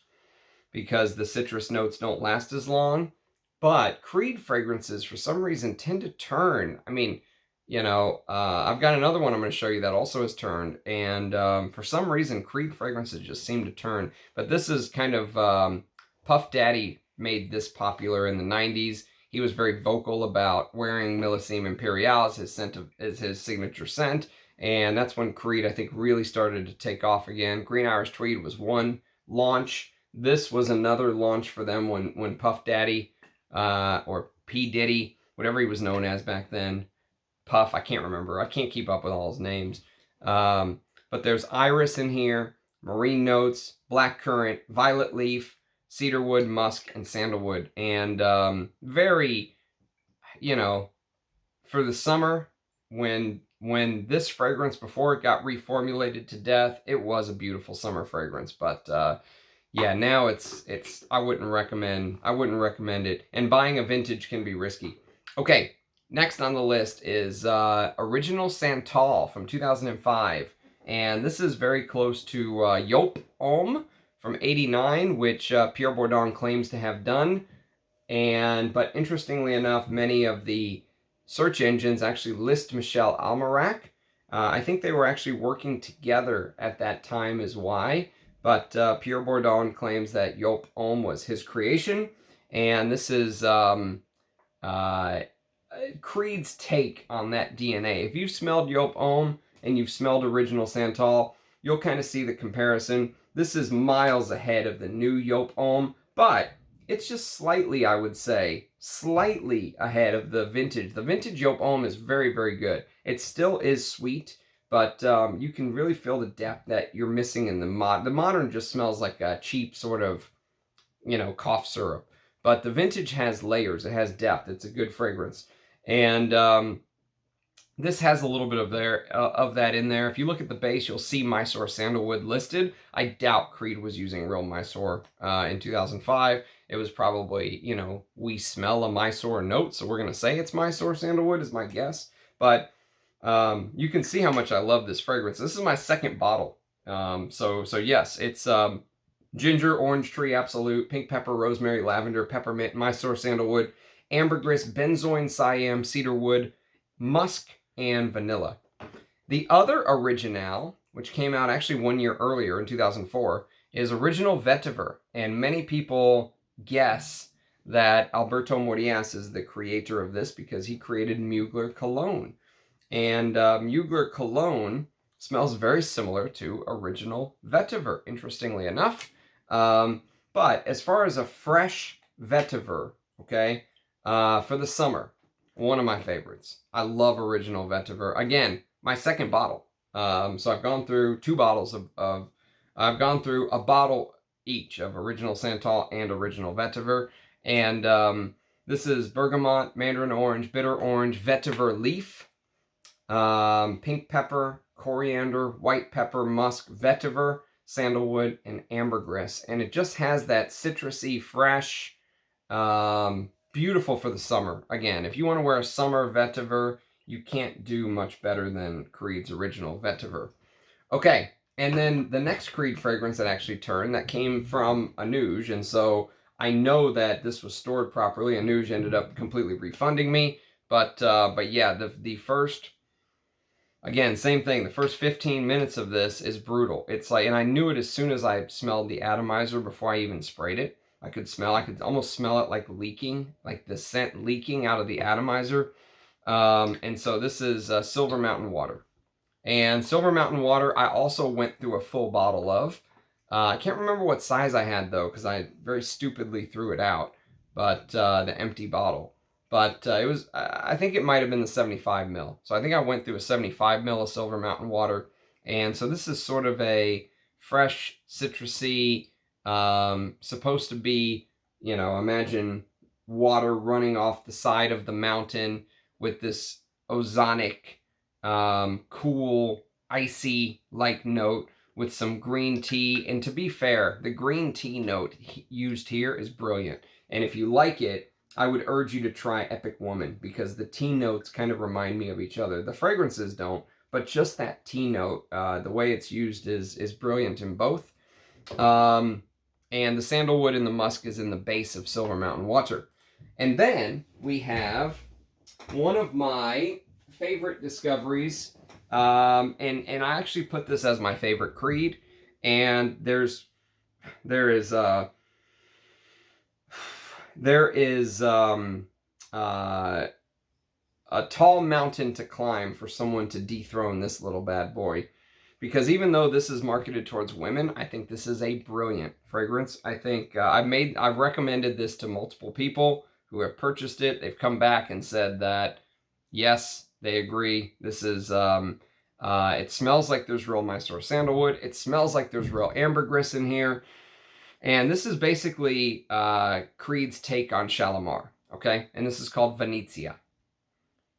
because the citrus notes don't last as long. But Creed fragrances, for some reason, tend to turn. I mean, you know, I've got another one I'm going to show you that also has turned. And for some reason, Creed fragrances just seem to turn. But this is kind of, Puff Daddy made this popular in the 90s. He was very vocal about wearing Millésime Impérial as his scent as his signature scent. And that's when Creed, I think, really started to take off again. Green Irish Tweed was one launch. This was another launch for them when Puff Daddy, or P. Diddy, whatever he was known as back then. Puff, I can't remember. I can't keep up with all his names. But there's iris in here, marine notes, black currant, violet leaf, cedarwood, musk, and sandalwood. And very, you know, for the summer, when this fragrance, before it got reformulated to death, it was a beautiful summer fragrance. But yeah, now it's I wouldn't recommend it. And buying a vintage can be risky. Okay, next on the list is Original Santal from 2005. And this is very close to Yop Homme from 89, which Pierre Bourdon claims to have done. But interestingly enough, many of the search engines actually list Michel Almerac. I think they were actually working together at that time is why. But Pierre Bourdon claims that Yop Homme was his creation. And this is Creed's take on that DNA. If you've smelled Yop Homme and you've smelled Original Santal, you'll kind of see the comparison. This is miles ahead of the new Yop Homme, but it's just slightly, I would say, slightly ahead of the vintage. The vintage Yop Homme is very, very good. It still is sweet, but you can really feel the depth that you're missing in the modern. The modern just smells like a cheap sort of, you know, cough syrup. But the vintage has layers. It has depth. It's a good fragrance. And this has a little bit of that in there. If you look at the base, you'll see Mysore Sandalwood listed. I doubt Creed was using real Mysore in 2005. It was probably, you know, we smell a Mysore note, so we're going to say it's Mysore Sandalwood is my guess. But you can see how much I love this fragrance. This is my second bottle. So yes, it's ginger, orange tree, absolute, pink pepper, rosemary, lavender, peppermint, Mysore Sandalwood, ambergris, benzoin, siam, cedarwood, musk, and vanilla. The other original, which came out actually 1 year earlier in 2004, is Original Vetiver. And many people guess that Alberto Morillas is the creator of this because he created Mugler Cologne. And Mugler Cologne smells very similar to Original Vetiver, interestingly enough. But as far as a fresh vetiver, okay, for the summer, one of my favorites. I love Original Vetiver. Again, my second bottle. So I've gone through two bottles I've gone through a bottle each of Original Santal and Original Vetiver. And this is bergamot, mandarin orange, bitter orange, vetiver leaf, pink pepper, coriander, white pepper, musk, vetiver, sandalwood, and ambergris. And it just has that citrusy, fresh, beautiful for the summer. Again, if you want to wear a summer vetiver, you can't do much better than Creed's Original Vetiver. Okay, and then the next Creed fragrance that actually turned, that came from Amouage, and so I know that this was stored properly. Amouage ended up completely refunding me, but yeah, the first, again, same thing. The first 15 minutes of this is brutal. It's like, and I knew it as soon as I smelled the atomizer before I even sprayed it. I could almost smell it like leaking, like the scent leaking out of the atomizer. And so this is Silver Mountain Water. And Silver Mountain Water, I also went through a full bottle of. I can't remember what size I had, though, because I very stupidly threw it out, but the empty bottle. But it was, I think it might have been the 75 ml. So I think I went through a 75 ml of Silver Mountain Water. And so this is sort of a fresh, citrusy, supposed to be, you know, imagine water running off the side of the mountain with this ozonic, cool, icy-like note with some green tea. And to be fair, the green tea note used here is brilliant. And if you like it, I would urge you to try Epic Woman, because the tea notes kind of remind me of each other. The fragrances don't, but just that tea note, the way it's used is brilliant in both. And the sandalwood and the musk is in the base of Silver Mountain Water. And then we have one of my favorite discoveries, and I actually put this as my favorite creed, and there is a tall mountain to climb for someone to dethrone this little bad boy. Because even though this is marketed towards women, I think this is a brilliant fragrance. I think I've recommended this to multiple people who have purchased it. They've come back and said that, yes, they agree. This is, it smells like there's real Mysore sandalwood. It smells like there's real ambergris in here. And this is basically Creed's take on Shalimar, okay? And this is called Venezia.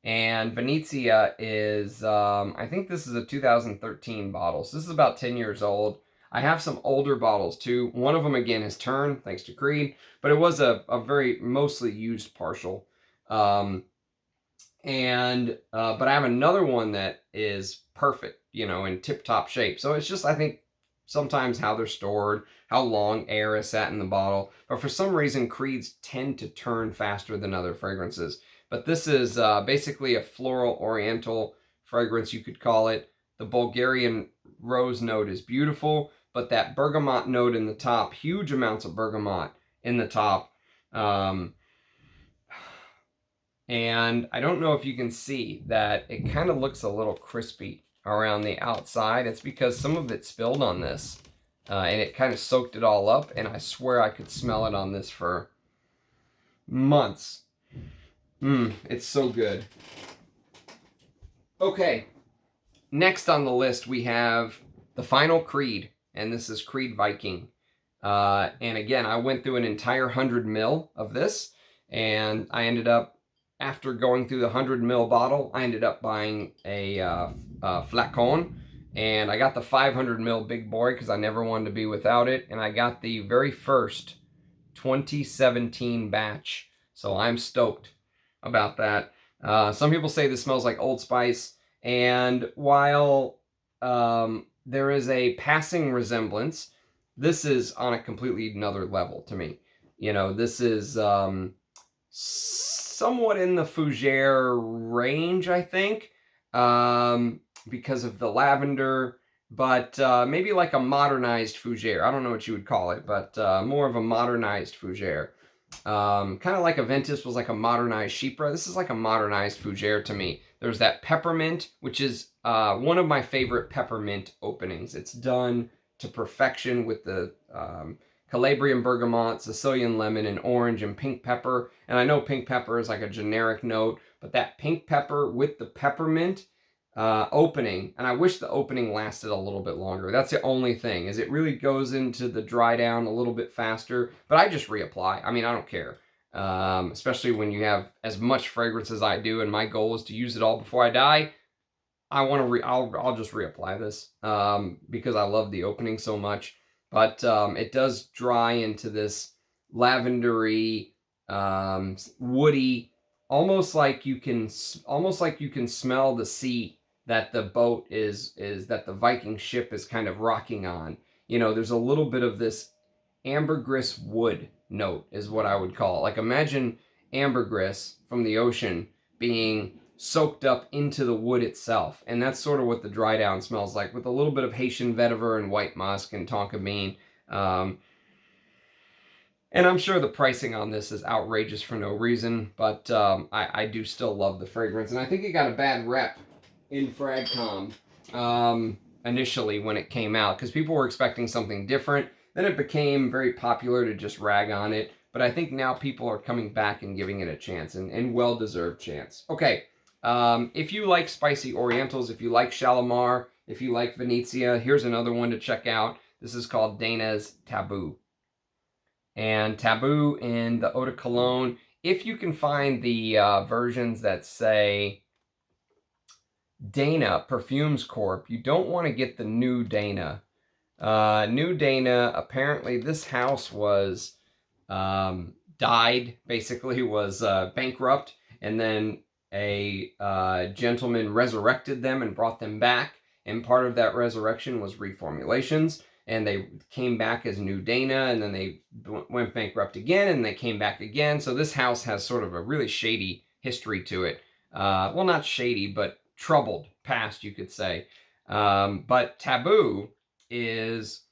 And Venezia is, I think this is a 2013 bottle. So this is about 10 years old. I have some older bottles too. One of them, again, has turned, thanks to Creed. But it was a very mostly used partial. But I have another one that is perfect, you know, in tip-top shape. So it's just, I think, sometimes how they're stored, how long air is sat in the bottle. But for some reason, Creeds tend to turn faster than other fragrances. But this is basically a floral oriental fragrance, you could call it. The Bulgarian rose note is beautiful, but that bergamot note in the top, huge amounts of bergamot in the top. And I don't know if you can see that it kind of looks a little crispy around the outside. It's because some of it spilled on this, and it kind of soaked it all up, and I swear I could smell it on this for months. It's so good. Okay, next on the list we have the final Creed, and this is Creed Viking. And again, I went through an entire 100 ml of this, and I ended up, after going through the 100 ml bottle, I ended up buying a flacon, and I got the 500 ml big boy because I never wanted to be without it, and I got the very first 2017 batch, so I'm stoked about that. Some people say this smells like Old Spice, and while there is a passing resemblance, this is on a completely another level to me. You know, this is somewhat in the fougere range, I think, because of the lavender, but maybe like a modernized fougere. I don't know what you would call it, but more of a modernized fougere. Kind of like Aventus was like a modernized Chypre. This is like a modernized fougere to me. There's that peppermint, which is one of my favorite peppermint openings. It's done to perfection with the Calabrian bergamot, Sicilian lemon, and orange, and pink pepper. And I know pink pepper is like a generic note, but that pink pepper with the peppermint opening, and I wish the opening lasted a little bit longer. That's the only thing, is it really goes into the dry down a little bit faster, but I just reapply. I mean, I don't care. Especially when you have as much fragrance as I do, and my goal is to use it all before I die. I'll just reapply this because I love the opening so much. But it does dry into this lavendery, woody, almost like you can smell the sea that the boat is that the Viking ship is kind of rocking on. You know, there's a little bit of this ambergris wood note is what I would call it. Like imagine ambergris from the ocean being soaked up into the wood itself. And that's sort of what the dry down smells like, with a little bit of Haitian vetiver and white musk and tonka bean. And I'm sure the pricing on this is outrageous for no reason, but I do still love the fragrance. And I think it got a bad rep in FragCom initially when it came out, because people were expecting something different. Then it became very popular to just rag on it. But I think now people are coming back and giving it a chance, and well-deserved chance. Okay, if you like spicy orientals, if you like Shalimar, if you like Venezia, here's another one to check out. This is called Dana's Taboo. And Taboo in the Eau de Cologne, if you can find the versions that say Dana Perfumes Corp, you don't want to get the new Dana. New Dana, apparently this house was died, basically was bankrupt, and then a gentleman resurrected them and brought them back, and part of that resurrection was reformulations, and they came back as New Dana, and then they went bankrupt again, and they came back again. So this house has sort of a really shady history to it. Well, not shady, but troubled past, you could say. But Taboo is,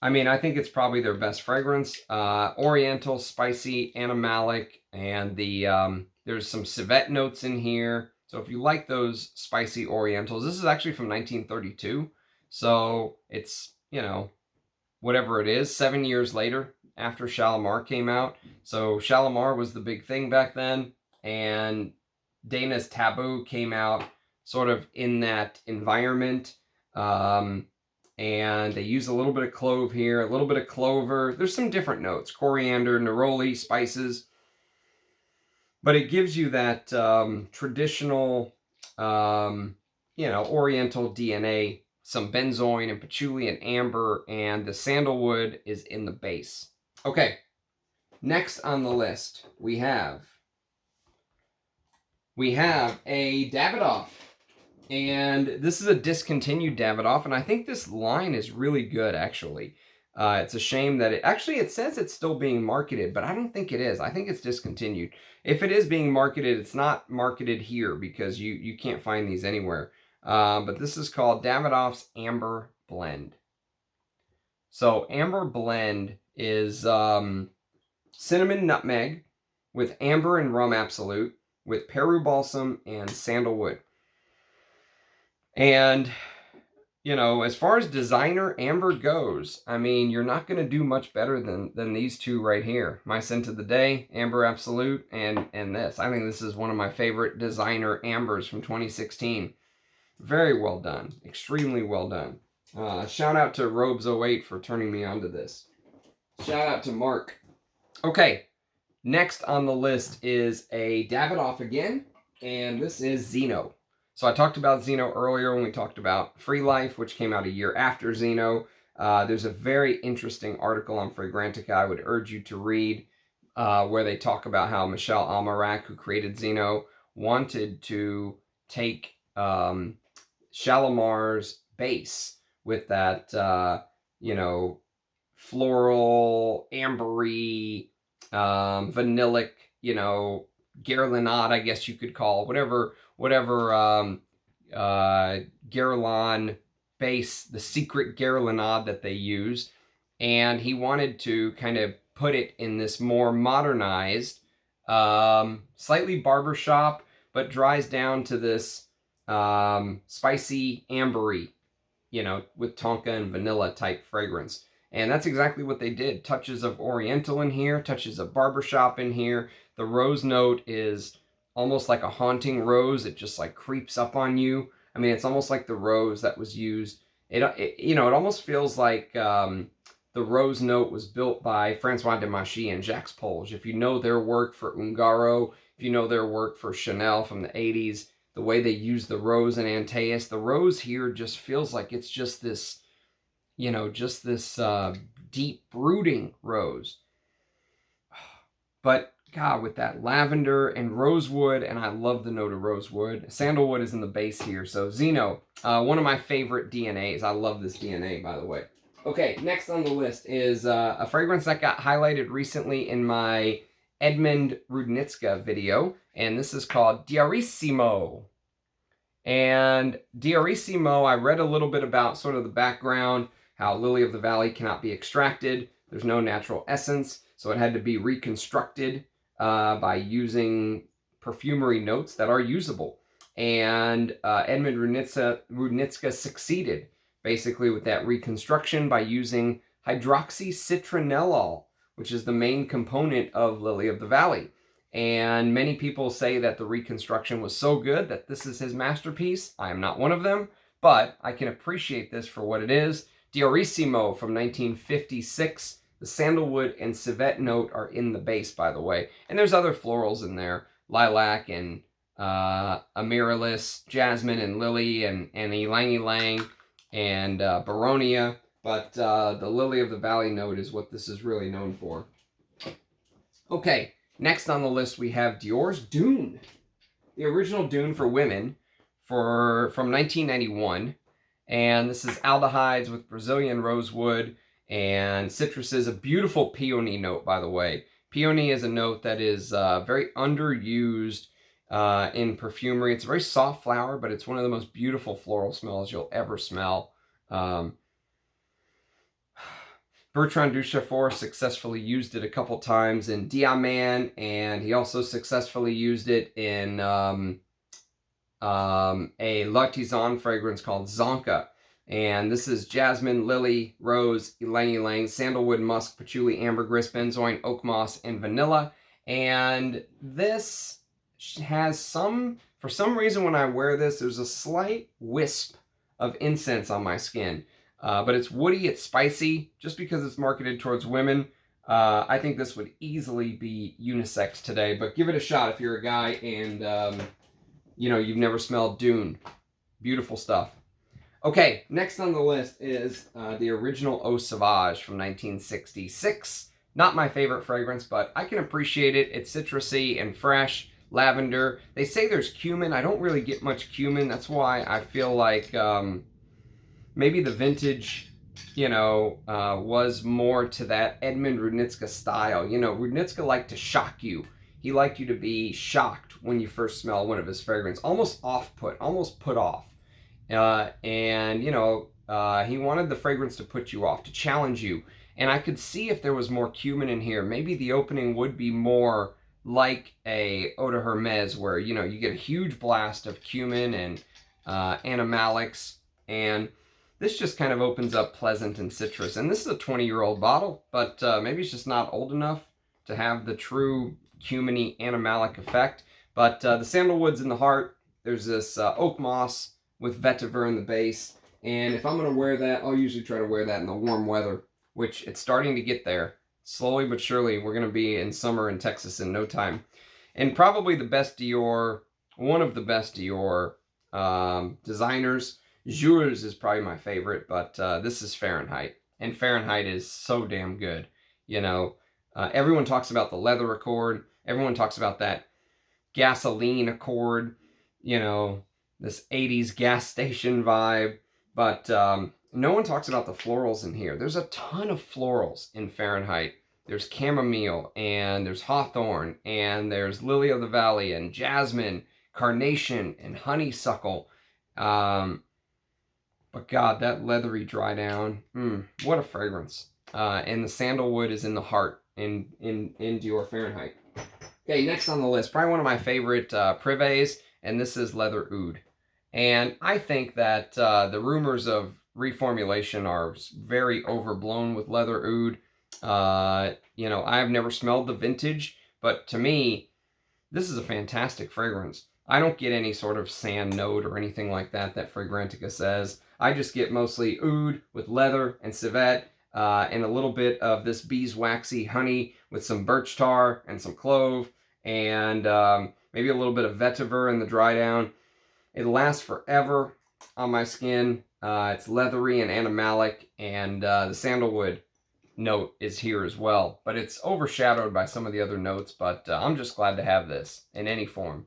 I mean, I think it's probably their best fragrance. Oriental, spicy, animalic, and there's some civet notes in here. So if you like those spicy orientals, this is actually from 1932. So it's, you know, whatever it is, 7 years later after Shalimar came out. So Shalimar was the big thing back then, and Dana's Taboo came out sort of in that environment. And they use a little bit of clove here, a little bit of clover. There's some different notes, coriander, neroli, spices. But it gives you that traditional, you know, oriental DNA, some benzoin and patchouli and amber, and the sandalwood is in the base. Okay, next on the list, we have a Davidoff. And this is a discontinued Davidoff, and I think this line is really good, actually. It's a shame that it says it's still being marketed, but I don't think it is. I think it's discontinued. If it is being marketed, it's not marketed here because you can't find these anywhere. But this is called Davidoff's Amber Blend. So Amber Blend is cinnamon nutmeg with amber and rum absolute with Peru balsam and sandalwood. And, you know, as far as designer amber goes, I mean, you're not going to do much better than these two right here. My Scent of the Day, Amber Absolute, and this. I think this is one of my favorite designer ambers from 2016. Very well done. Extremely well done. Shout out to Robes08 for turning me onto this. Shout out to Mark. Okay, next on the list is a Davidoff again, and this is Zeno. So I talked about Zeno earlier when we talked about Free Life, which came out a year after Zeno. There's a very interesting article on Fragrantica I would urge you to read, where they talk about how Michel Almarac, who created Zeno, wanted to take Shalimar's base with that, you know, floral, ambery, vanillic, you know, Guerlainade, I guess you could call, whatever Guerlain base, the secret Guerlainade that they use. And he wanted to kind of put it in this more modernized, slightly barbershop, but dries down to this spicy ambery, you know, with tonka and vanilla type fragrance. And that's exactly what they did. Touches of oriental in here, touches of barbershop in here. The rose note is almost like a haunting rose. It just like creeps up on you. I mean, it's almost like the rose that was used. You know, it almost feels like the rose note was built by Francois de Machy and Jacques Polge. If you know their work for Ungaro, if you know their work for Chanel from the 80s, the way they use the rose in Antaeus, the rose here just feels like it's just this, you know, just this deep brooding rose. But God, with that lavender and rosewood, and I love the note of rosewood. Sandalwood is in the base here. So Zeno, one of my favorite DNAs. I love this DNA, by the way. Okay, next on the list is a fragrance that got highlighted recently in my Edmund Rudnitska video, and this is called Diarissimo. And Diarissimo, I read a little bit about sort of the background, how Lily of the Valley cannot be extracted. There's no natural essence, so it had to be reconstructed by using perfumery notes that are usable. And Edmund Rudnitska succeeded basically with that reconstruction by using hydroxycitronellol, which is the main component of Lily of the Valley. And many people say that the reconstruction was so good that this is his masterpiece. I am not one of them, but I can appreciate this for what it is. Diarissimo from 1956. The sandalwood and civet note are in the base, by the way. And there's other florals in there. Lilac and amaryllis, jasmine and lily and ylang ylang and baronia. But the Lily of the Valley note is what this is really known for. Okay. Next on the list, we have Dior's Dune, the original Dune for women from 1991. And this is aldehydes with Brazilian rosewood and citruses, a beautiful peony note, by the way. Peony is a note that is very underused in perfumery. It's a very soft flower, but it's one of the most beautiful floral smells you'll ever smell. Bertrand Duchaufour successfully used it a couple times in Diamant, and he also successfully used it in a L'Artisan fragrance called Zonka. And this is jasmine, lily, rose, ylang ylang, sandalwood, musk, patchouli, ambergris, benzoin, oak moss, and vanilla. And this has for some reason when I wear this, there's a slight wisp of incense on my skin. But it's woody, it's spicy, just because it's marketed towards women. I think this would easily be unisex today, but give it a shot if you're a guy and, you know, you've never smelled Dune. Beautiful stuff. Okay, next on the list is the original Eau Sauvage from 1966. Not my favorite fragrance, but I can appreciate it. It's citrusy and fresh, lavender. They say there's cumin. I don't really get much cumin. That's why I feel like maybe the vintage, you know, was more to that Edmund Rudnitska style. You know, Rudnitska liked to shock you. He liked you to be shocked when you first smell one of his fragrance, almost off-put, almost put off. And, you know, he wanted the fragrance to put you off, to challenge you. And I could see if there was more cumin in here, maybe the opening would be more like a Eau de Hermes, where, you know, you get a huge blast of cumin and animalics, and this just kind of opens up pleasant and citrus. And this is a 20-year-old bottle, but maybe it's just not old enough to have the true cuminy animalic effect. But the sandalwood's in the heart. There's this oak moss with vetiver in the base. And if I'm going to wear that, I'll usually try to wear that in the warm weather, which it's starting to get there. Slowly but surely, we're going to be in summer in Texas in no time. And probably the best Dior, one of the best Dior designers. Jules is probably my favorite, but this is Fahrenheit. And Fahrenheit is so damn good. You know, everyone talks about the leather accord. Everyone talks about that gasoline accord. You know, this 80s gas station vibe. But no one talks about the florals in here. There's a ton of florals in Fahrenheit. There's chamomile, and there's hawthorn, and there's lily of the valley, and jasmine, carnation, and honeysuckle. But God, that leathery dry down, what a fragrance. And the sandalwood is in the heart in Dior Fahrenheit. Okay, next on the list, probably one of my favorite privés, and this is Leather Oud. And I think that the rumors of reformulation are very overblown with Leather Oud. You know, I've never smelled the vintage, but to me, this is a fantastic fragrance. I don't get any sort of sand note or anything like that Fragrantica says. I just get mostly oud with leather and civet and a little bit of this beeswaxy honey with some birch tar and some clove and maybe a little bit of vetiver in the dry down. It lasts forever on my skin. It's leathery and animalic, and the sandalwood note is here as well. But it's overshadowed by some of the other notes, but I'm just glad to have this in any form.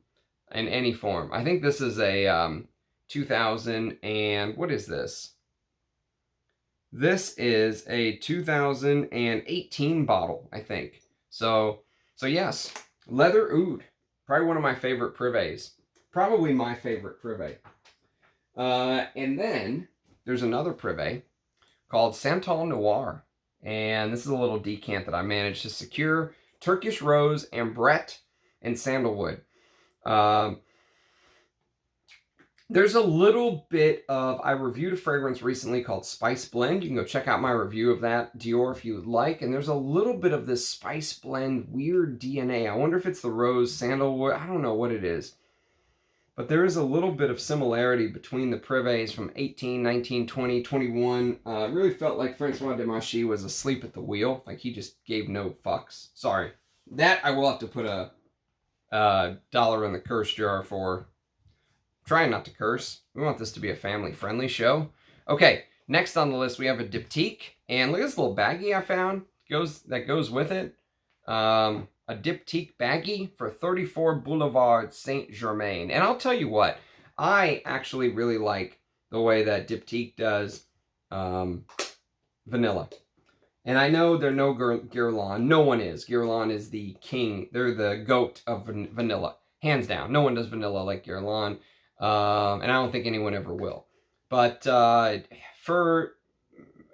In any form. I think this is a 2000 and what is this? This is a 2018 bottle, I think. So yes, leather oud. Probably one of my favorite privets. Probably my favorite privet. And then there's another privet called Santal Noir. And this is a little decant that I managed to secure. Turkish Rose, Ambrette, and Sandalwood. There's a little bit of, I reviewed a fragrance recently called Spice Blend. You can go check out my review of that, Dior, if you would like. And there's a little bit of this Spice Blend weird DNA. I wonder if it's the rose sandalwood. I don't know what it is. But there is a little bit of similarity between the privets from 18, 19, 20, 21. It really felt like Francois Demachy was asleep at the wheel. Like he just gave no fucks. Sorry. That I will have to put a dollar in the curse jar for. Trying not to curse. We want this to be a family-friendly show. Okay, next on the list we have a diptyque. And look at this little baggie I found. That goes with it. A diptyque baggie for 34 Boulevard Saint-Germain. And I'll tell you what, I actually really like the way that diptyque does vanilla. And I know they're no Guerlain. No one is. Guerlain is the king. They're the goat of vanilla. Hands down. No one does vanilla like Guerlain. And I don't think anyone ever will. But for,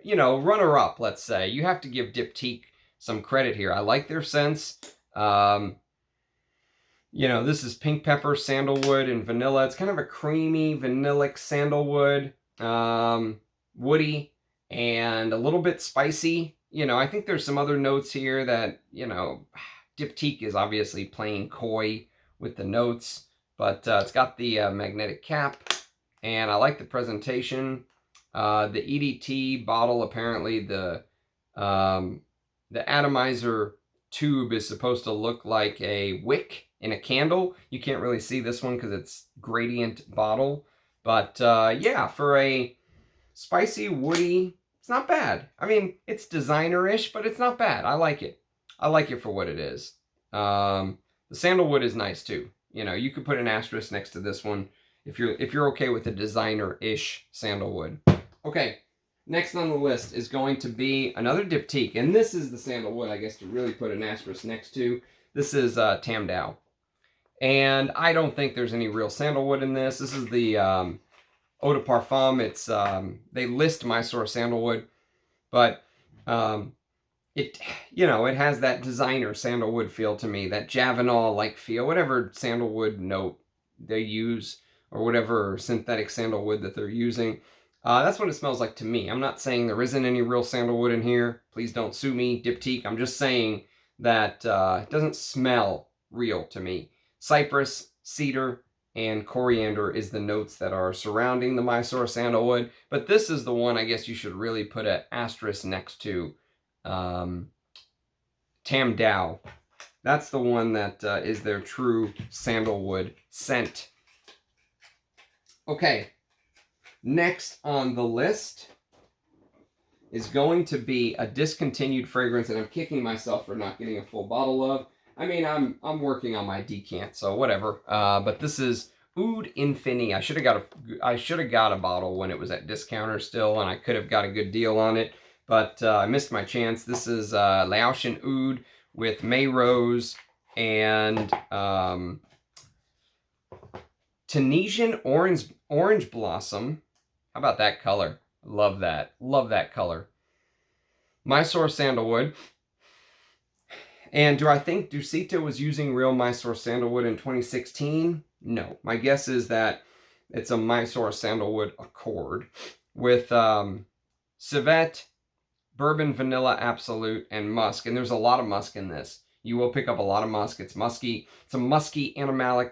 you know, runner-up, let's say, you have to give diptyque some credit here. I like their scents. You know, this is pink pepper, sandalwood, and vanilla. It's kind of a creamy, vanillic sandalwood, woody, and a little bit spicy. You know, I think there's some other notes here that, you know, diptyque is obviously playing coy with the notes. But it's got the magnetic cap, and I like the presentation. The EDT bottle, apparently the atomizer tube is supposed to look like a wick in a candle. You can't really see this one because it's gradient bottle. But yeah, for a spicy, woody, it's not bad. I mean, it's designer-ish, but it's not bad. I like it. I like it for what it is. The sandalwood is nice too. You know, you could put an asterisk next to this one if you're okay with the designer-ish sandalwood. Okay, next on the list is going to be another diptyque, and this is the sandalwood, I guess, to really put an asterisk next to. This is Tam Dao. And I don't think there's any real sandalwood in this. This is the Eau de Parfum. It's they list Mysore sandalwood, but it, you know, it has that designer sandalwood feel to me, that Javanol-like feel, whatever sandalwood note they use, or whatever synthetic sandalwood that they're using. That's what it smells like to me. I'm not saying there isn't any real sandalwood in here. Please don't sue me, diptyque. I'm just saying that it doesn't smell real to me. Cypress, cedar, and coriander is the notes that are surrounding the Mysore sandalwood. But this is the one I guess you should really put an asterisk next to. Tam Dao. That's the one that is their true sandalwood scent. Okay, next on the list is going to be a discontinued fragrance that I'm kicking myself for not getting a full bottle of. I mean, I'm working on my decant, so whatever. But this is Oud Infini. I should have got a bottle when it was at discounter still, and I could have got a good deal on it. But I missed my chance. This is Laotian Oud with May Rose and Tunisian orange Blossom. How about that color? Love that. Love that color. Mysore Sandalwood. And do I think Ducita was using real Mysore Sandalwood in 2016? No. My guess is that it's a Mysore Sandalwood Accord with Civet, Bourbon Vanilla Absolute, and Musk. And there's a lot of musk in this. You will pick up a lot of musk. It's musky. It's a musky, animalic,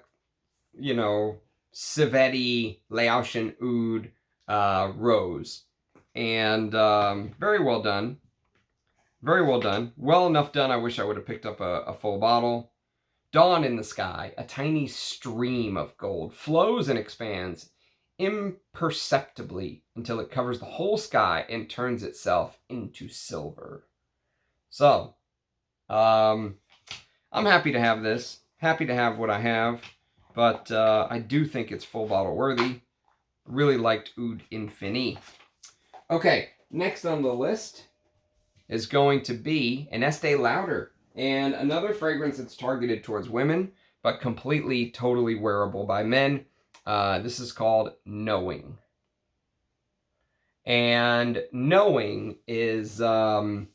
you know, Civet-y, Laotian Oud rose. And very well done. Very well done. Well enough done, I wish I would have picked up a full bottle. Dawn in the sky. A tiny stream of gold flows and expands imperceptibly until it covers the whole sky and turns itself into silver. So, I'm happy to have this. Happy to have what I have. But I do think it's full bottle worthy. Really liked Oud Infini. Okay, next on the list is going to be an Estee Lauder, and another fragrance that's targeted towards women, but completely, totally wearable by men. This is called Knowing. And Knowing is a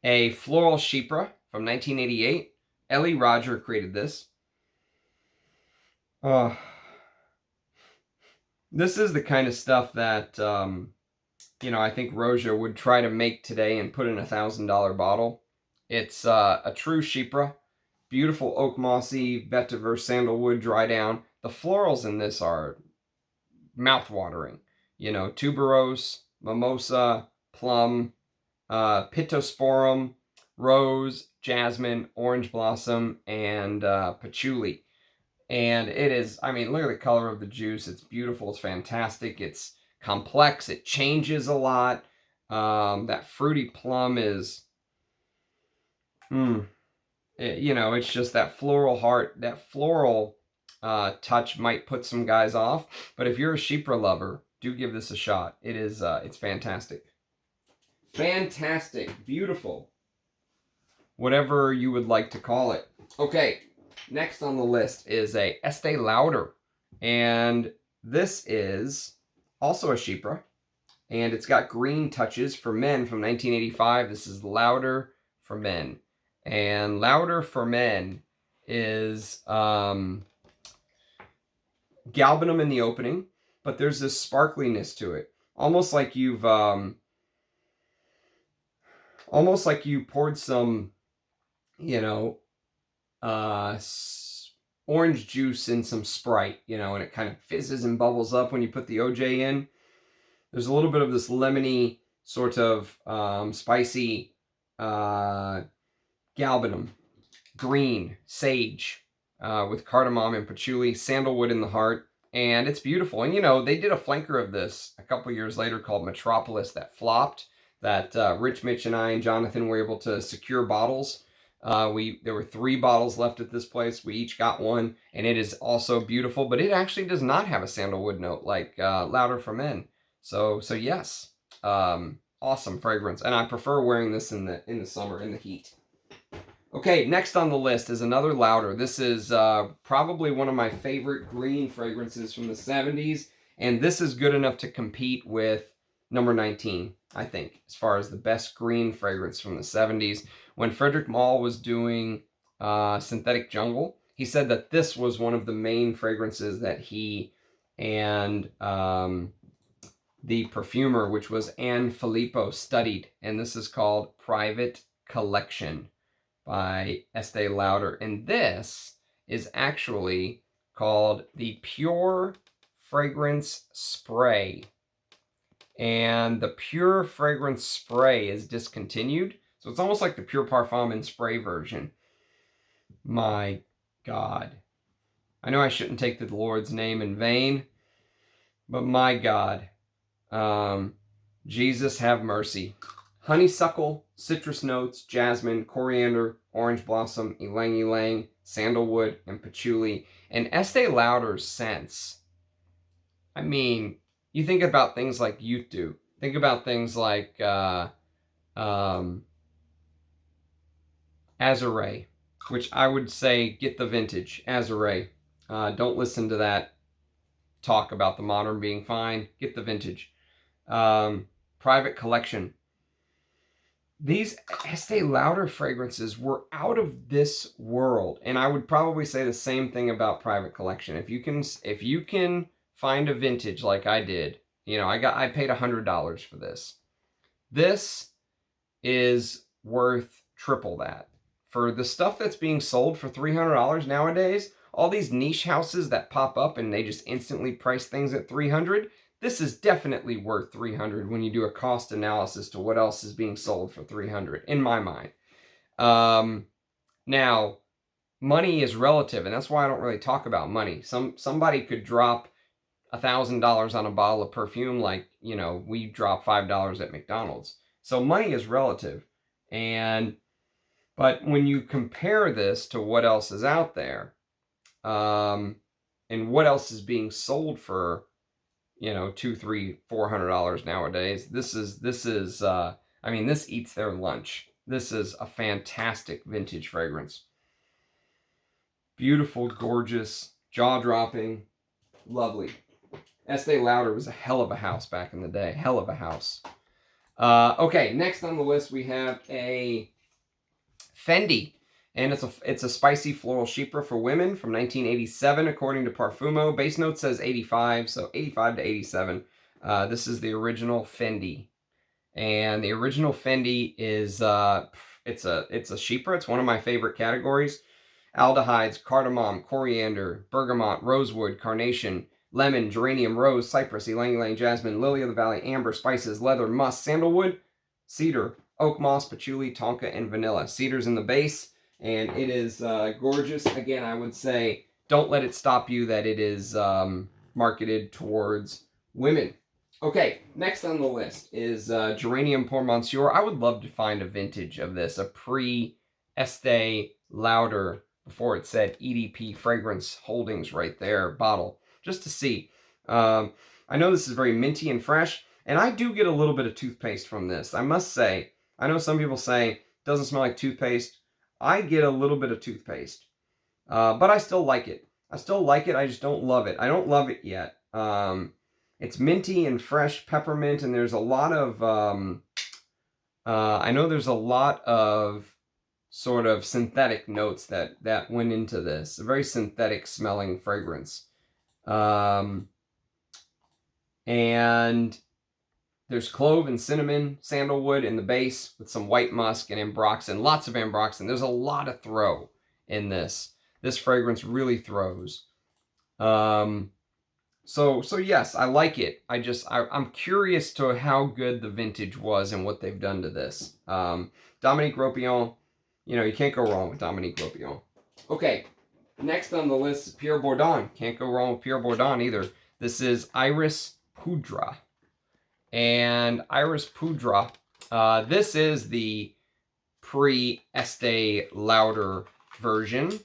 floral chypre from 1988. Ellie Roger created this. This is the kind of stuff that, I think Roja would try to make today and put in a $1,000 bottle. It's a true chypre. Beautiful oak mossy, vetiver, sandalwood, dry down. The florals in this are mouth-watering. Tuberose, mimosa, plum, pittosporum, rose, jasmine, orange blossom, and patchouli. And it is, look at the color of the juice. It's beautiful. It's fantastic. It's complex. It changes a lot. That fruity plum is, it's just that floral heart, that floral touch might put some guys off. But if you're a chypre lover, do give this a shot. It is, it's fantastic. Fantastic. Beautiful. Whatever you would like to call it. Okay. Next on the list is a Estee Lauder, and this is also a chypre, and it's got green touches for men from 1985. This is Lauder for Men, and Lauder for Men is galbanum in the opening, but there's this sparkliness to it, almost like you poured some, orange juice in some Sprite, and it kind of fizzes and bubbles up when you put the OJ in. There's a little bit of this lemony sort of spicy galbanum, green, sage, with cardamom and patchouli, sandalwood in the heart, and it's beautiful. And they did a flanker of this a couple years later called Metropolis that flopped, that Rich, Mitch, and I and Jonathan were able to secure bottles. There were 3 bottles left at this place. We each got one, and it is also beautiful, but it actually does not have a sandalwood note like Lauder for Men. So yes, awesome fragrance, and I prefer wearing this in the summer in the heat. Okay, next on the list is another Lauder. This is probably one of my favorite green fragrances from the 70s, and this is good enough to compete with number 19, I think, as far as the best green fragrance from the 70s. When Frederick Malle was doing Synthetic Jungle, he said that this was one of the main fragrances that he and the perfumer, which was Anne Filippo, studied. And this is called Private Collection by Estee Lauder. And this is actually called the Pure Fragrance Spray. And the Pure Fragrance Spray is discontinued. So it's almost like the Pure Parfum in spray version. My God. I know I shouldn't take the Lord's name in vain, but my God. Jesus have mercy. Honeysuckle, citrus notes, jasmine, coriander, orange blossom, ylang ylang, sandalwood, and patchouli. And Estee Lauder's scents. You think about things like Youth Do. Think about things like Azuré, which I would say get the vintage Azuré. Don't listen to that talk about the modern being fine. Get the vintage. Private Collection. These Estee Lauder fragrances were out of this world, and I would probably say the same thing about Private Collection. If you can find a vintage like I did, I paid $100 for this. This is worth triple that. For the stuff that's being sold for $300 nowadays, all these niche houses that pop up and they just instantly price things at $300, this is definitely worth $300 when you do a cost analysis to what else is being sold for $300, in my mind. Now, money is relative, and that's why I don't really talk about money. Somebody could drop $1,000 on a bottle of perfume like, we drop $5 at McDonald's. So money is relative. But when you compare this to what else is out there, and what else is being sold for, you know, $200, $300, $400 nowadays. This is I mean, this eats their lunch. This is a fantastic vintage fragrance. Beautiful, gorgeous, jaw-dropping, lovely. Estee Lauder was a hell of a house back in the day. Hell of a house. Okay, next on the list we have a Fendi. And it's a spicy floral chypre for women from 1987, according to Parfumo. Base note says 85, so 85 to 87. This is the original Fendi. And the original Fendi is, it's a chypre. It's one of my favorite categories. Aldehydes, cardamom, coriander, bergamot, rosewood, carnation, lemon, geranium, rose, cypress, ylang ylang, jasmine, lily of the valley, amber, spices, leather, musk, sandalwood, cedar, oak moss, patchouli, tonka, and vanilla. Cedar's in the base, and it is gorgeous. Again, I would say don't let it stop you that it is marketed towards women. Okay, next on the list is Geranium Pour Monsieur. I would love to find a vintage of this, a pre-Estee Lauder, before it said EDP Fragrance Holdings right there, bottle, just to see. I know this is very minty and fresh, and I do get a little bit of toothpaste from this. I must say, I know some people say it doesn't smell like toothpaste. I get a little bit of toothpaste, but I still like it. I still like it, I just don't love it. I don't love it yet. It's minty and fresh peppermint, and there's a lot of, I know there's a lot of sort of synthetic notes that went into this. A very synthetic smelling fragrance. And there's clove and cinnamon, sandalwood in the base with some white musk and ambroxan. Lots of ambroxan. There's a lot of throw in this. This fragrance really throws. So yes, I like it. I'm curious to how good the vintage was and what they've done to this. Dominique Ropion, you know, you can't go wrong with Dominique Ropion. Okay, next on the list is Pierre Bourdon. Can't go wrong with Pierre Bourdon either. This is Iris Poudre. And Iris Poudre, this is the pre-Estee Lauder version.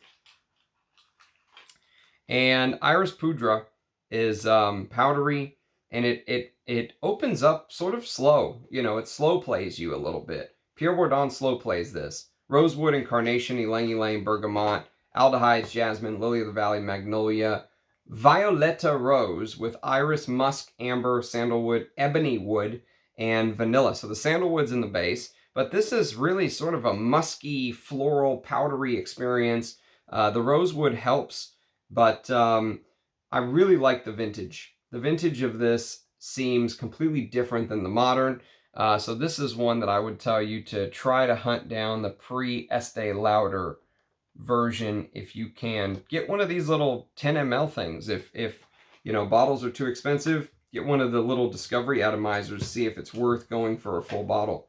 And Iris Poudre is powdery, and it opens up sort of slow. You know, it slow plays you a little bit. Pierre Bourdon slow plays this. Rosewood and carnation, ylang ylang, bergamot, aldehydes, jasmine, lily of the valley, magnolia, violetta rose with iris, musk, amber, sandalwood, ebony wood, and vanilla. So the sandalwood's in the base, but this is really sort of a musky, floral, powdery experience. The rosewood helps, but I really like the vintage. The vintage of this seems completely different than the modern. So this is one that I would tell you to try to hunt down the pre-Estee Lauder version if you can. Get one of these little 10 ml things. If you know, bottles are too expensive, get one of the little discovery atomizers, see if it's worth going for a full bottle.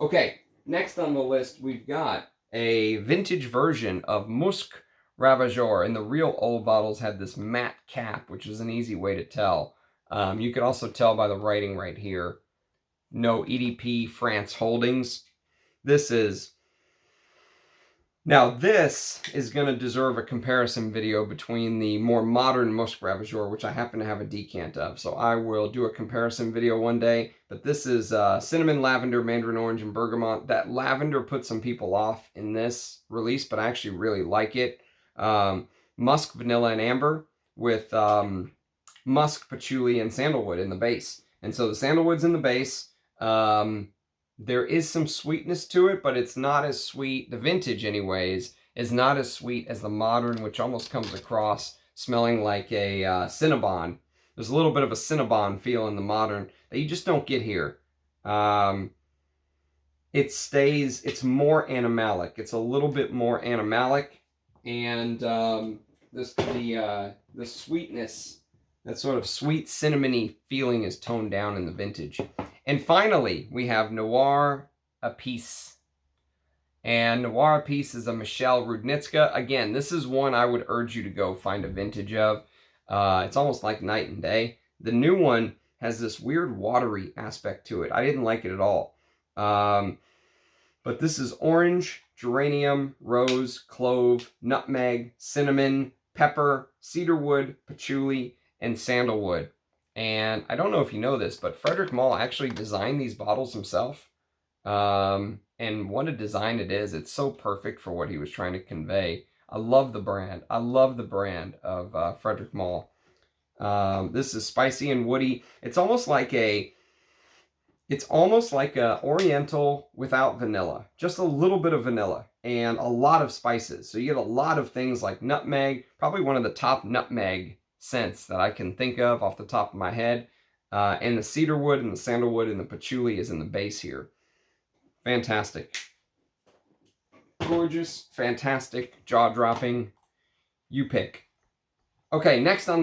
Okay, next on the list we've got a vintage version of Musc Ravageur, and the real old bottles had this matte cap, which is an easy way to tell. You can also tell by the writing right here. No EDP France Holdings. This is going to deserve a comparison video between the more modern Musc Ravageur, which I happen to have a decant of, so I will do a comparison video one day. But this is cinnamon, lavender, mandarin orange, and bergamot. That lavender put some people off in this release, but I actually really like it. Musk, vanilla, and amber with musk, patchouli, and sandalwood in the base. And so the sandalwood's in the base. There is some sweetness to it, but it's not as sweet. The vintage, anyways, is not as sweet as the modern, which almost comes across smelling like a Cinnabon. There's a little bit of a Cinnabon feel in the modern that you just don't get here. It's more animalic. It's a little bit more animalic. And the sweetness, that sort of sweet cinnamony feeling is toned down in the vintage. And finally, we have Noir Apis. And Noir Apis is a Michelle Rudnitska. Again, this is one I would urge you to go find a vintage of. It's almost like night and day. The new one has this weird watery aspect to it. I didn't like it at all. But this is orange, geranium, rose, clove, nutmeg, cinnamon, pepper, cedarwood, patchouli, and sandalwood. And I don't know if you know this, but Frederick Malle actually designed these bottles himself. And what a design it is. It's so perfect for what he was trying to convey. I love the brand. I love the brand of Frederick Malle. This is spicy and woody. It's almost like a Oriental without vanilla. Just a little bit of vanilla and a lot of spices. So you get a lot of things like nutmeg, probably one of the top nutmeg scents that I can think of off the top of my head. And the cedarwood and the sandalwood and the patchouli is in the base here. Fantastic. Gorgeous, fantastic, jaw-dropping. You pick. Okay, next on the